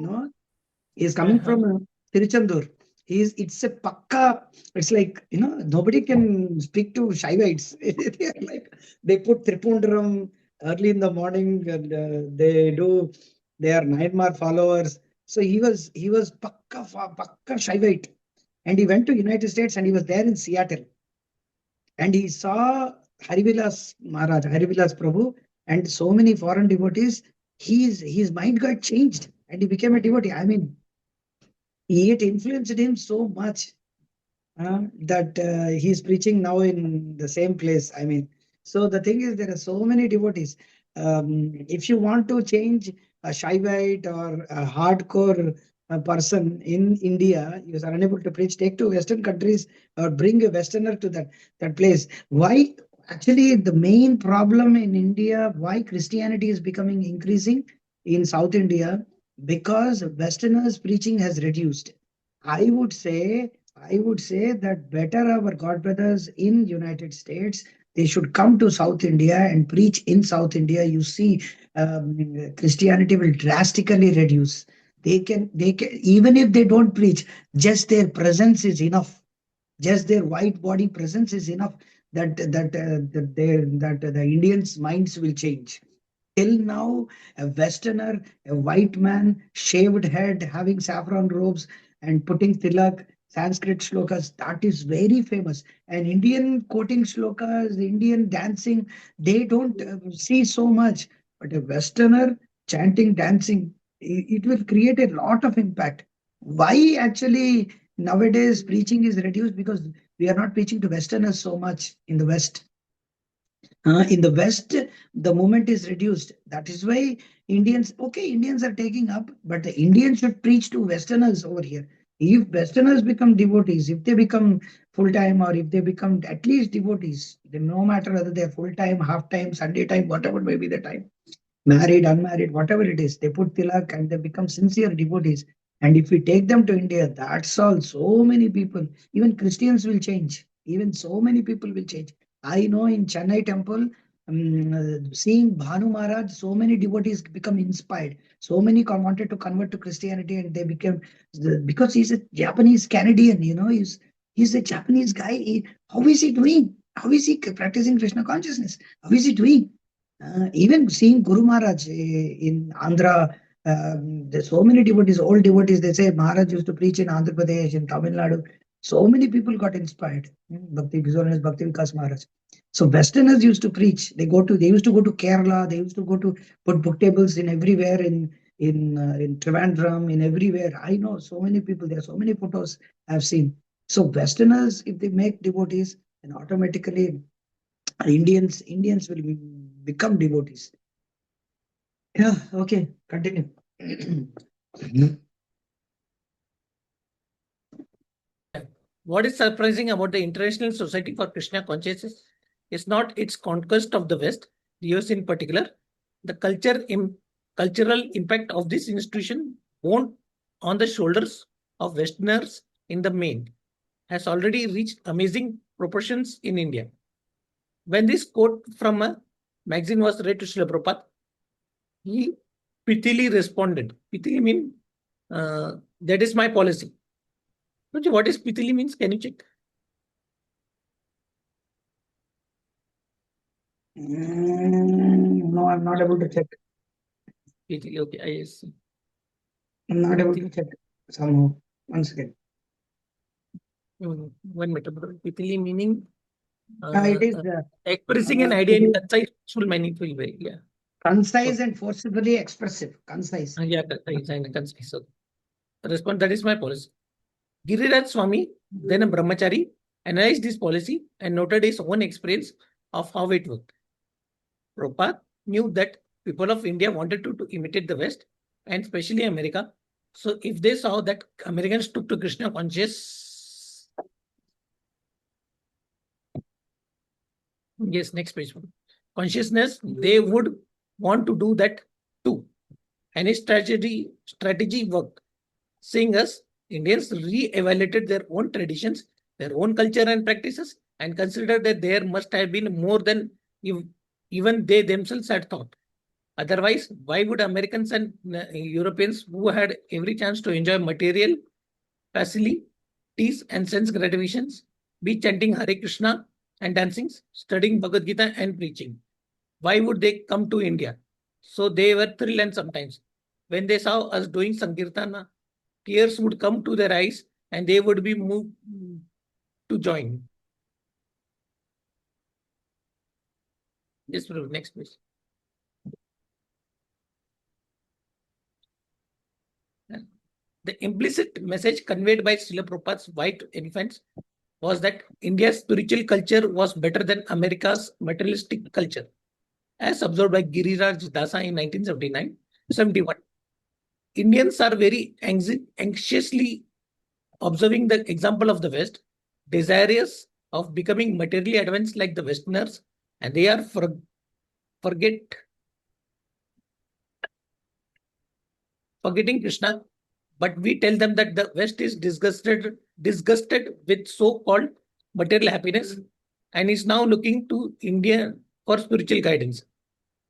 He is coming from Tiruchendur. It's a pakka, it's like, nobody can speak to Shaivites. They put Tripundaram early in the morning and they are Nayanmar followers. So he was pakka Shaivite. And he went to United States and he was there in Seattle. And he saw Harivilas Maharaj, Harivilas Prabhu, and so many foreign devotees. His mind got changed and he became a devotee. I mean, it influenced him so much that he's preaching now in the same place. I mean, so the thing is, there are so many devotees. If you want to change a Shaivite or a hardcore person in India, you are unable to preach, take to Western countries or bring a Westerner to that place. Why? Actually, the main problem in India, why Christianity is becoming increasing in South India, because Westerners preaching has reduced. I would say that better our God brothers in United States, they should come to South India and preach in South India. You see, Christianity will drastically reduce. They can, even if they don't preach, just their presence is enough. Just their white body presence is enough. that the Indians' minds will change. Till now, a Westerner, a white man, shaved head, having saffron robes and putting tilak, Sanskrit shlokas, that is very famous. And Indian quoting shlokas, Indian dancing, they don't see so much. But a Westerner chanting, dancing, it will create a lot of impact. Why actually nowadays preaching is reduced? Because we are not preaching to Westerners so much in the West. In the West, the movement is reduced. That is why Indians are taking up, but the Indians should preach to Westerners over here. If Westerners become devotees, if they become full time, or if they become at least devotees, then no matter whether they're full time, half time, Sunday time, whatever may be the time, married, unmarried, whatever it is, they put tilak and they become sincere devotees. And if we take them to India, that's all. So many people, even Christians will change. Even so many people will change. I know in Chennai temple, seeing Bhanu Maharaj, so many devotees become inspired. So many wanted to convert to Christianity, and they became, because he's a Japanese Canadian, he's a Japanese guy. How is he doing? How is he practicing Krishna consciousness? How is he doing? Even seeing Guru Maharaj in Andhra, there's so many devotees, old devotees. They say Maharaj used to preach in Andhra Pradesh, in Tamil Nadu. So many people got inspired. Bhakti His Bhakti Vikas Maharaj. So Westerners used to preach. They used to go to Kerala. They used to go to put book tables in everywhere in Trivandrum, in everywhere. I know so many people. There are so many photos I've seen. So Westerners, if they make devotees, then automatically Indians will become devotees. Yeah, okay, continue. What is surprising about the International Society for Krishna Consciousness is not its conquest of the West, the US in particular. The cultural impact of this institution, borne on the shoulders of Westerners in the main, has already reached amazing proportions in India. When this quote from a magazine was read to Srila Prabhupada, he pithily responded. Pithily means that is my policy. What is pithily means? Can you check? No, I'm not able to check. Pithily, okay, I see. I'm not able to check somehow. Once again. 1 minute. Pithily meaning It is expressing an idea in concise, meaningful way. Yeah. concise and forcibly expressive. Concise. Yeah, concise and concise. So, respond, that is my policy. Giriraj Swami, then a brahmachari, analyzed this policy and noted his own experience of how it worked. Prabhupada knew that people of India wanted to imitate the West, and especially America. So if they saw that Americans took to Krishna next page. Consciousness, they would want to do that too. And his strategy worked. Seeing us, Indians re-evaluated their own traditions, their own culture and practices, and considered that there must have been more than even they themselves had thought. Otherwise, why would Americans and Europeans, who had every chance to enjoy material facilities and sense gratifications, be chanting Hare Krishna and dancing, studying Bhagavad Gita and preaching? Why would they come to India? So they were thrilled, and sometimes when they saw us doing Sankirtana, tears would come to their eyes and they would be moved to join. Yes, next please. The implicit message conveyed by Srila Prabhupada's white elephants was that India's spiritual culture was better than America's materialistic culture, as observed by Giriraj Dasa in 1971. Indians are very anxiously observing the example of the West, desirous of becoming materially advanced like the Westerners, and they are forgetting Krishna. But we tell them that the West is disgusted with so-called material happiness and is now looking to India for spiritual guidance.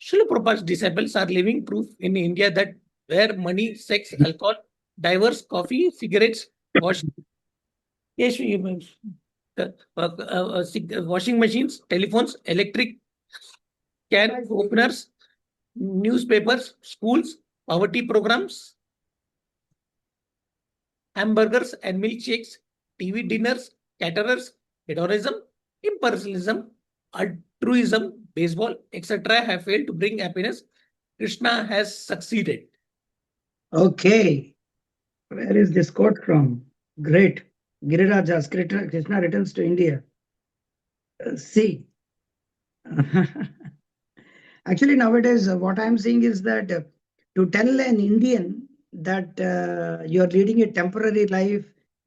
Srila Prabhupada's disciples are living proof in India that where money, sex, alcohol, divorce, coffee, cigarettes, wash. Yes, washing machines, telephones, electric can openers, newspapers, schools, poverty programs, hamburgers and milkshakes, TV dinners, caterers, hedonism, impersonalism, altruism, baseball, etc. have failed to bring happiness. Krishna has succeeded. Okay. Where is this quote from? Great. Girirajas, Krishna returns to India. See. Actually, nowadays, what I'm seeing is that to tell an Indian that you're leading a temporary life,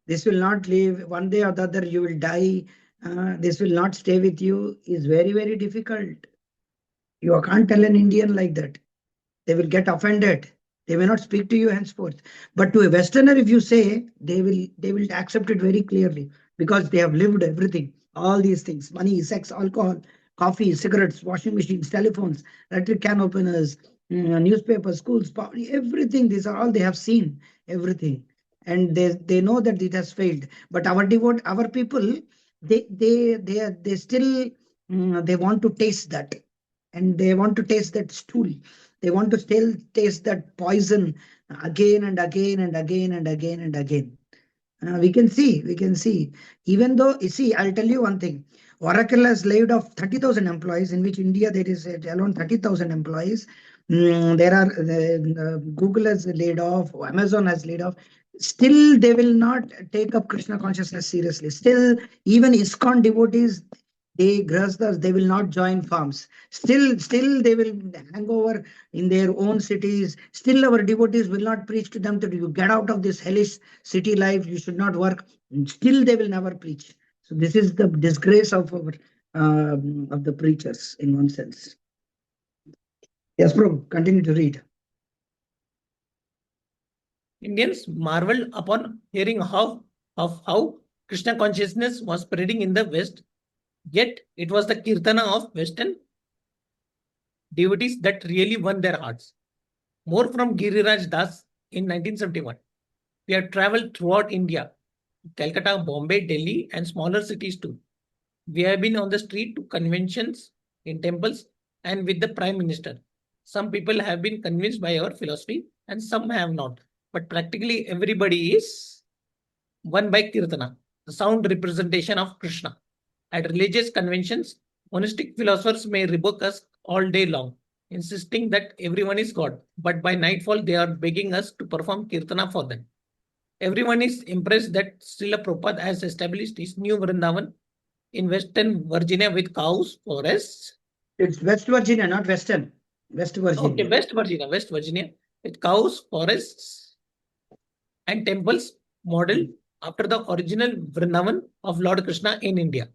this will not live, one day or the other you will die, this will not stay with you, is very, very difficult. You can't tell an Indian like that. They will get offended. They may not speak to you henceforth. But to a Westerner, if you say, they will accept it very clearly because they have lived everything, all these things: money, sex, alcohol, coffee, cigarettes, washing machines, telephones, electric can openers, newspapers, schools, everything. These are all they have seen, everything, and they know that it has failed. But our people, they still they want to taste that, and they want to taste that stool. They want to still taste that poison again and again and again and again and again. We can see. Even though, you see, I'll tell you one thing. Oracle has laid off 30,000 employees, in which India there is alone 30,000 employees. There are Google has laid off, Amazon has laid off. Still, they will not take up Krishna consciousness seriously. Still, even ISKCON devotees, they will not join farms. Still they will hang over in their own cities. Still, our devotees will not preach to them that you get out of this hellish city life, you should not work. Still, they will never preach. So this is the disgrace of our of the preachers in one sense. Yes, Prabhu, continue to read. Indians marveled upon hearing of how Krishna consciousness was spreading in the West, yet it was the Kirtana of Western devotees that really won their hearts. More from Giriraj Das in 1971. We have traveled throughout India, Calcutta, Bombay, Delhi, and smaller cities too. We have been on the street to conventions, in temples, and with the Prime Minister. Some people have been convinced by our philosophy, and some have not. But practically everybody is won by Kirtana, the sound representation of Krishna. At religious conventions, monistic philosophers may rebuke us all day long, insisting that everyone is God. But by nightfall, they are begging us to perform Kirtana for them. Everyone is impressed that Srila Prabhupada has established his new Vrindavan in Western Virginia with cows, forests. It's West Virginia, not Western. West Virginia. Okay, West Virginia with cows, forests, and temples modeled after the original Vrindavan of Lord Krishna in India.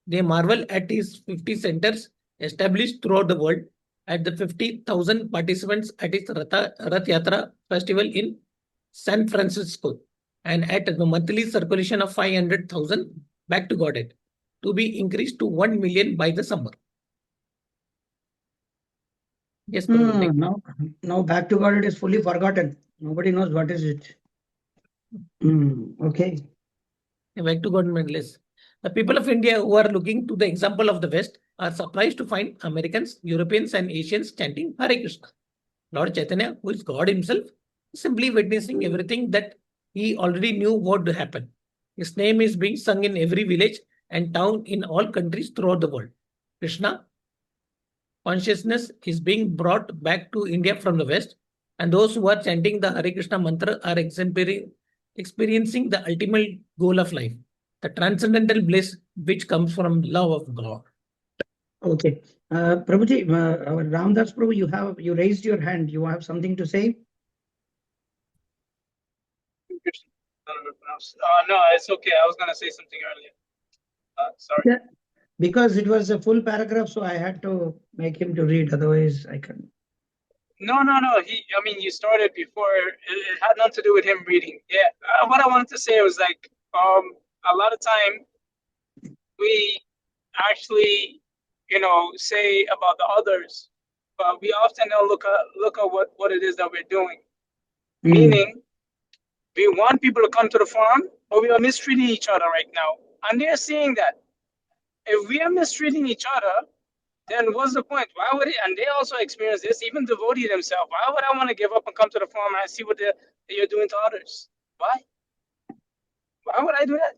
They marvel at his 50 centers established throughout the world, at the 50,000 participants at his Rath Yatra festival in San Francisco, and at the monthly circulation of 500,000 back to Godhead, to be increased to 1 million by the summer. Yes, now back to God, it is fully forgotten. Nobody knows what is it. Okay. Back to God medalists. The people of India who are looking to the example of the West are surprised to find Americans, Europeans, and Asians chanting Hare Krishna. Lord Chaitanya, who is God himself, is simply witnessing everything that he already knew would happen. His name is being sung in every village and town in all countries throughout the world. Krishna consciousness is being brought back to India from the West, and those who are chanting the Hare Krishna mantra are experiencing the ultimate goal of life, the transcendental bliss which comes from love of God. Okay. Prabhuji, Ramdas Prabhu, you raised your hand. You have something to say? No, it's okay. I was going to say something earlier. Sorry. Yeah, because it was a full paragraph, so I had to make him to read. Otherwise, I couldn't. No. You started before. It had nothing to do with him reading. Yeah. What I wanted to say was like, a lot of time we actually, say about the others, but we often don't look at what it is that we're doing. Meaning, We want people to come to the forum, but we are mistreating each other right now. And they're saying that if we are mistreating each other, then what's the point? Why would it? And they also experience this, even devotees themselves. Why would I want to give up and come to the forum and see what you're doing to others? Why? Why would I do that?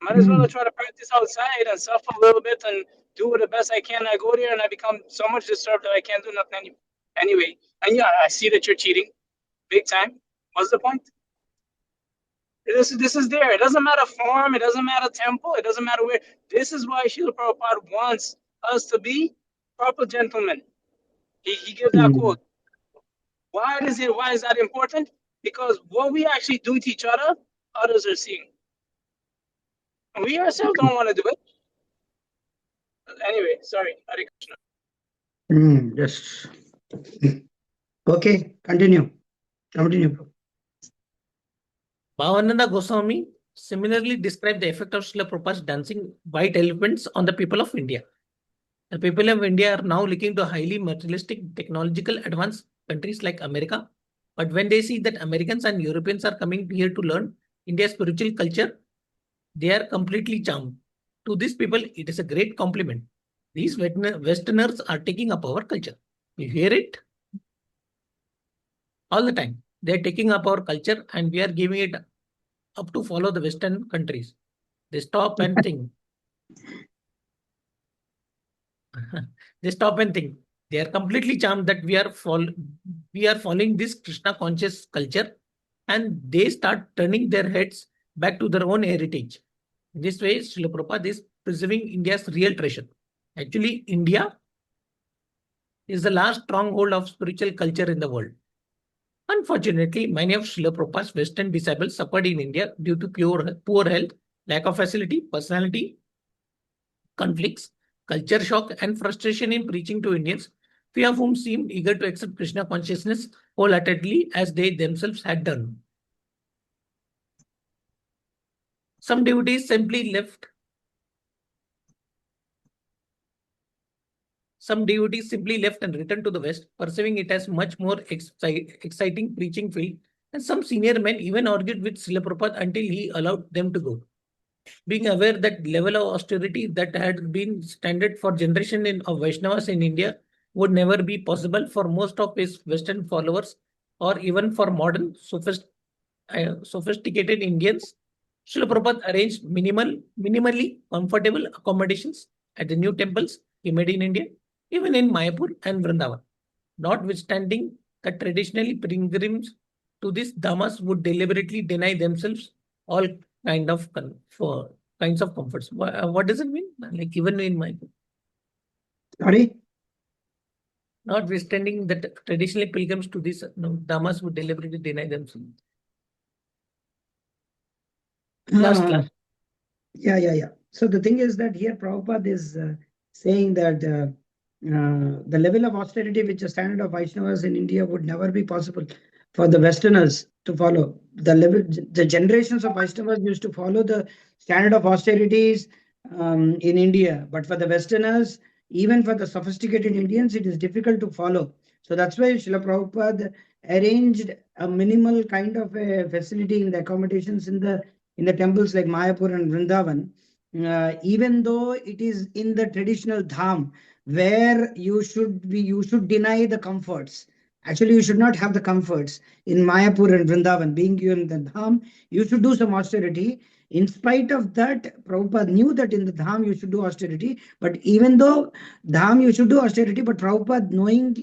Might as well try to practice outside and suffer a little bit and do the best I can. I go there and I become so much disturbed that I can't do nothing anyway. And yeah, I see that you're cheating big time. What's the point? This is there. It doesn't matter form. It doesn't matter temple. It doesn't matter where. This is why Srila Prabhupada wants us to be proper gentlemen. He gives that quote. Why is that important? Because what we actually do to each other, others are seeing. And we ourselves don't want to do it. Anyway, sorry. Hare Krishna. Yes. Okay, continue. Continue. Bhavananda Goswami similarly described the effect of Srila Prabhupada's dancing white elephants on the people of India. The people of India are now looking to highly materialistic, technological advanced countries like America. But when they see that Americans and Europeans are coming here to learn India's spiritual culture, they are completely charmed. To these people, it is a great compliment. These Westerners are taking up our culture. You hear it? All the time. They are taking up our culture and we are giving it up to follow the Western countries. They stop and think. They stop and think. They are completely charmed that we are following this Krishna conscious culture, and they start turning their heads back to their own heritage. In this way, Srila Prabhupada is preserving India's real treasure. Actually, India is the last stronghold of spiritual culture in the world. Unfortunately, many of Srila Prabhupada's Western disciples suffered in India due to poor health, lack of facility, personality conflicts, culture shock, and frustration in preaching to Indians, few of whom seemed eager to accept Krishna consciousness wholeheartedly as they themselves had done. Some devotees simply left. Some devotees simply left and returned to the West, perceiving it as much more exciting preaching field, and some senior men even argued with Srila Prabhupada until he allowed them to go. Being aware that level of austerity that had been standard for generation of Vaishnavas in India would never be possible for most of his Western followers or even for modern sophisticated Indians, Srila Prabhupada arranged minimally comfortable accommodations at the new temples he made in India, even in Mayapur and Vrindavan. Notwithstanding that traditionally pilgrims to these dhamas would deliberately deny themselves all kinds of comforts. What does it mean? Like even in Mayapur. Sorry? Notwithstanding that traditionally pilgrims to these dhamas would deliberately deny themselves. Last class. Yeah. So the thing is that here Prabhupada is saying that the level of austerity which the standard of Vaishnavas in India would never be possible for the Westerners to follow. The generations of Vaishnavas used to follow the standard of austerities in India, but for the Westerners, even for the sophisticated Indians, it is difficult to follow. So that's why Srila Prabhupada arranged a minimal kind of a facility in the accommodations in the temples like Mayapur and Vrindavan, even though it is in the traditional dham where you should deny the comforts. Actually, you should not have the comforts in Mayapur and Vrindavan. Being you in the dham, you should do some austerity. In spite of that, Prabhupada knew that in the dham you should do austerity. But even though dham you should do austerity, but Prabhupada knowing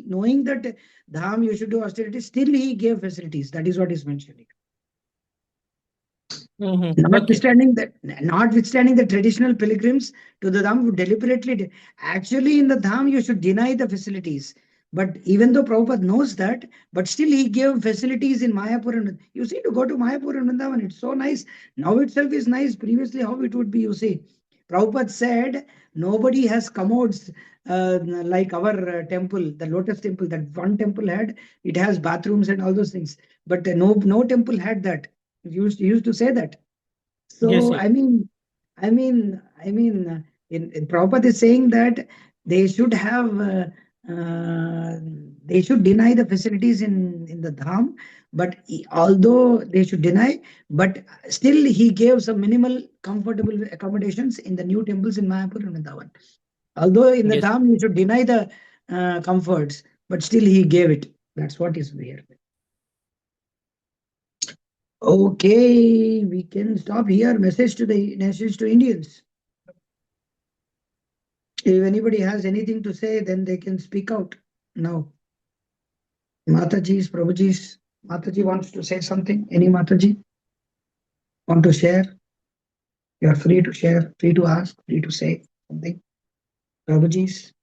that dham you should do austerity, still he gave facilities. That is what is mentioning. Notwithstanding the traditional pilgrims to the dham would deliberately, actually in the dham you should deny the facilities. But even though Prabhupada knows that, but still he gave facilities in Mayapur. And you see, to go to Mayapur and Vrindavan, it's so nice. Now itself is nice. Previously, how it would be, you see. Prabhupada said, nobody has commodes like our temple, the Lotus temple, that one temple had, it has bathrooms and all those things. But no temple had that. He used to say that. So Yes. I mean, in Prabhupada is saying that they should have they should deny the facilities in the dham, but although they should deny, but still he gave some minimal comfortable accommodations in the new temples in Mayapur and Vrindavan. Although in the Yes. dham you should deny the comforts, but still he gave it. That's what is there. Okay, we can stop here. Message to Indians. If anybody has anything to say, then they can speak out now. Mataji's, Prabhuji's. Mataji wants to say something. Any Mataji want to share? You are free to share, free to ask, free to say something. Prabhuji's.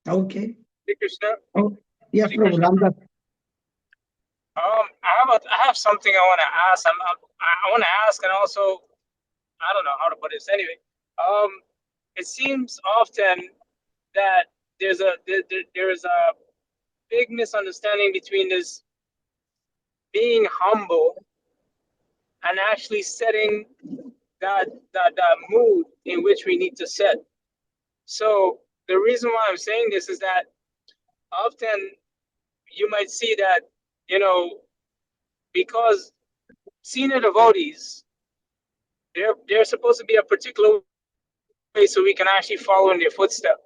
Okay. Hare Krishna. Oh, yes, Hare Prabhu. Krishna. Ramdas. I have something I want to ask. I want to ask, and also I don't know how to put this. Anyway, it seems often that there is a big misunderstanding between this being humble and actually setting that mood in which we need to set. So the reason why I'm saying this is that often you might see that, you know, because senior devotees, they're supposed to be a particular way so we can actually follow in their footsteps.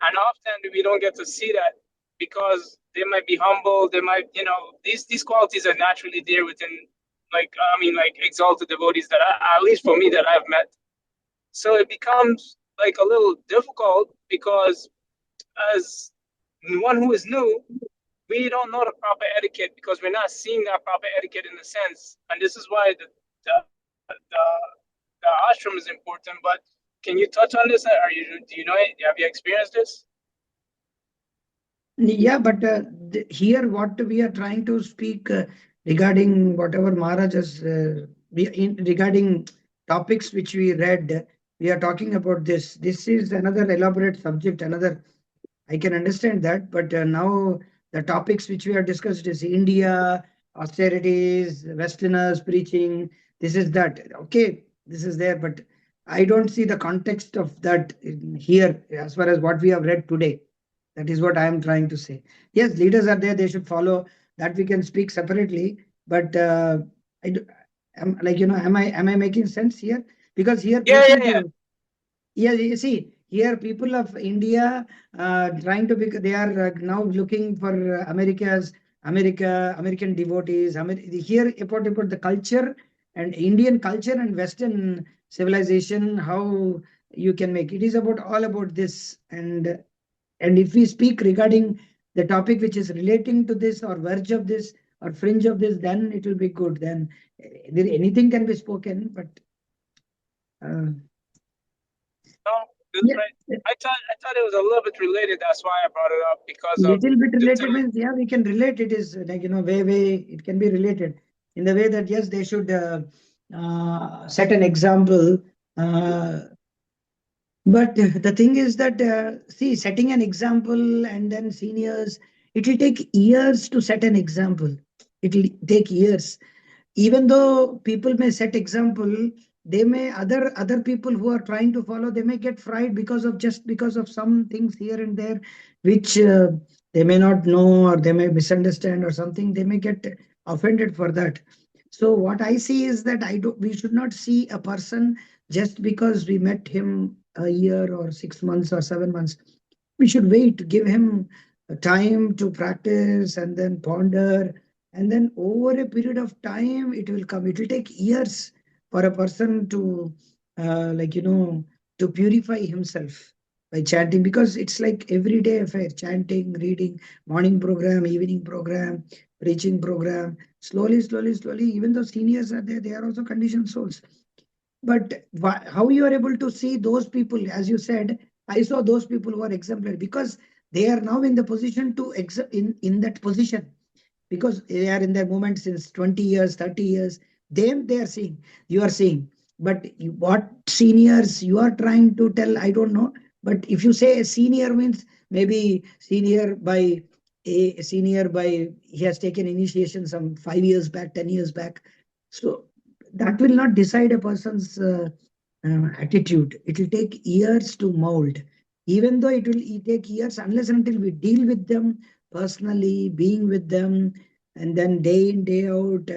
And often we don't get to see that because they might be humble, they might, you know, these qualities are naturally there within, like, like exalted devotees that at least for me, that I've met. So it becomes like a little difficult because as one who is new, we don't know the proper etiquette because we're not seeing that proper etiquette in a sense. And this is why the ashram is important. But can you touch on this? Do you know it? Have you experienced this? Yeah, but here what we are trying to speak regarding whatever Maharaj has, regarding topics which we read, we are talking about this. This is another elaborate subject, another, I can understand that, but now the topics which we have discussed is India, austerities, Westerners preaching, this is that. Okay, this is there, but I don't see the context of that here as far as what we have read today. That is what I am trying to say. Yes, leaders are there, they should follow. That we can speak separately, but I do, like, am I making sense here? Because here preaching Yeah. to, yeah, you see, here people of India trying to be, they are now looking for American devotees. Here about the culture and Indian culture and Western civilization, how you can make it is about all about this. And if we speak regarding the topic which is relating to this or verge of this or fringe of this, then it will be good. Then anything can be spoken, but No, this is yeah. right. I thought it was a little bit related. That's why I brought it up because of Little bit related the means, yeah, we can relate. It is like, way it can be related in the way that, yes, they should set an example. But the thing is that, see, setting an example and then seniors, it will take years to set an example. It will take years. Even though people may set example, they may other people who are trying to follow, they may get fried because of some things here and there, which they may not know or they may misunderstand or something. They may get offended for that. So what I see is that we should not see a person just because we met him a year or 6 months or 7 months. We should wait, give him time to practice and then ponder, and then over a period of time it will come. It will take years for a person to to purify himself by chanting, because it's like everyday affair: chanting, reading, morning program, evening program, preaching program. Slowly, even though seniors are there, they are also conditioned souls. But how you are able to see those people, as you said, I saw those people who are exemplary because they are now in the position to in that position, because they are in their movement since 20 years, 30 years. Them they are seeing, you are seeing. But what seniors you are trying to tell, I don't know. But if you say a senior means maybe senior by a senior by, he has taken initiation some 5 years back, 10 years back. So that will not decide a person's attitude. It will take years to mold. Even though it will take years, unless and until we deal with them personally, being with them, and then day in, day out,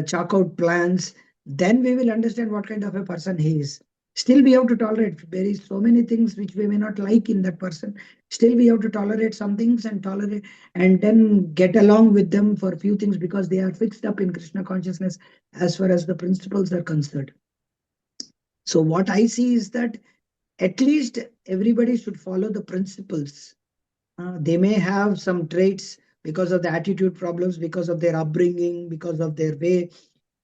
chalk out plans, then we will understand what kind of a person he is. Still, we have to tolerate. There is so many things which we may not like in that person. Still, we have to tolerate some things and tolerate, and then get along with them for a few things because they are fixed up in Krishna consciousness as far as the principles are concerned. So what I see is that at least everybody should follow the principles. They may have some traits because of the attitude problems, because of their upbringing, because of their way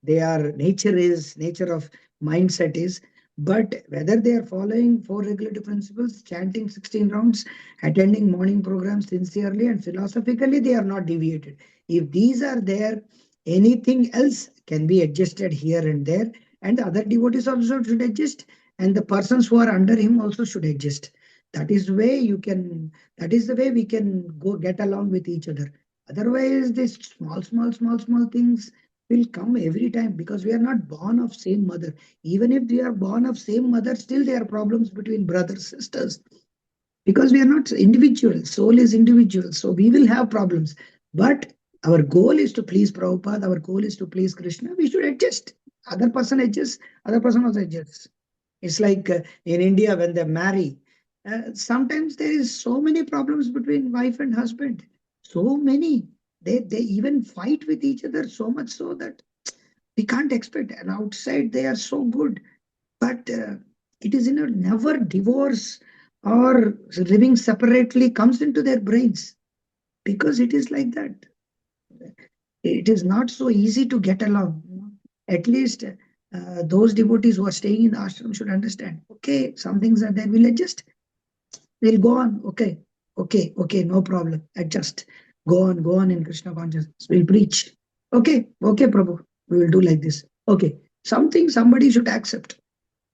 their nature of mindset is. But whether they are following 4 regulative principles, chanting 16 rounds, attending morning programs sincerely and philosophically, they are not deviated. If these are there, anything else can be adjusted here and there, and the other devotees also should adjust, and the persons who are under him also should adjust. That is the way you can, that is the way we can go get along with each other. Otherwise, these small things will come every time because we are not born of same mother. Even if we are born of same mother, still there are problems between brothers, sisters, because we are not individual. Soul is individual. So we will have problems. But our goal is to please Prabhupada. Our goal is to please Krishna. We should adjust. Other person adjusts, other person also adjusts. It's like in India when they marry, sometimes there is so many problems between wife and husband. So many. They even fight with each other so much so that we can't expect. And outside they are so good, but it is never divorce or living separately comes into their brains because it is like that. It is not so easy to get along. At least those devotees who are staying in the ashram should understand. Okay, some things are there. We'll adjust. We'll go on. Okay, no problem. Adjust. Go on in Krishna consciousness. We'll preach. Okay, Prabhu. We will do like this. Okay, something somebody should accept.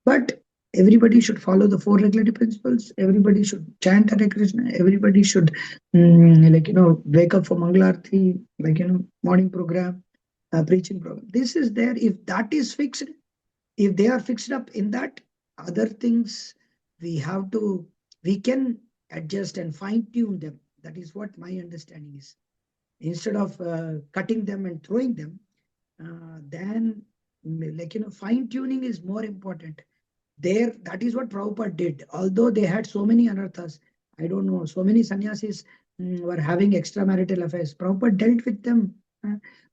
But everybody should follow the 4 regulative principles. Everybody should chant Hare Krishna. Everybody should, wake up for Mangalarti, morning program, preaching program. This is there. If that is fixed, if they are fixed up in that, other things we can adjust and fine tune them. That is what my understanding is. Instead of cutting them and throwing them, then fine tuning is more important. There, that is what Prabhupada did. Although they had so many anarthas, I don't know, so many sannyasis were having extramarital affairs. Prabhupada dealt with them.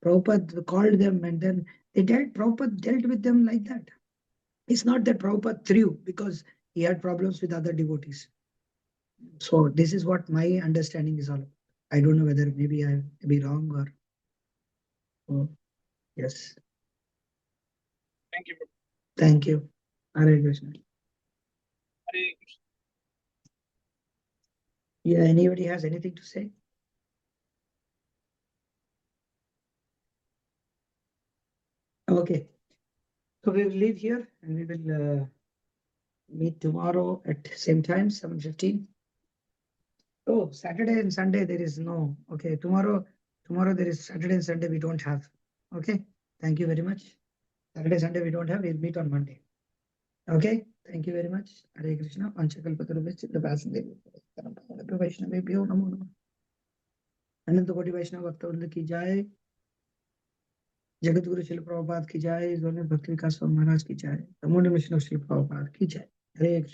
Prabhupada called them and then Prabhupada dealt with them like that. It's not that Prabhupada threw because he had problems with other devotees. So this is what my understanding is all about. I don't know whether maybe I may be wrong or yes. Thank you. Thank you. Hare Krishna. Hare Krishna. Yeah, anybody has anything to say? Okay. So we will leave here and we will meet tomorrow at same time, 7:15. Oh, Saturday and Sunday there is no. Okay, tomorrow there is Saturday and Sunday we don't have. Okay, thank you very much. Saturday, Sunday we don't have. We'll meet on Monday. Okay, thank you very much. Hare Krishna. Panchakalpatarubhya the Vasandevi. Vaishnavebhyo namo namo. अनंत कोटि वैष्णव भक्तवृंद की जय। जगत गुरु श्रील प्रभुपाद की जय। भक्ति विकास महाराज की जय। तमोनिम विष्णु श्रील प्रभुपाद की जय। हरे कृष्ण।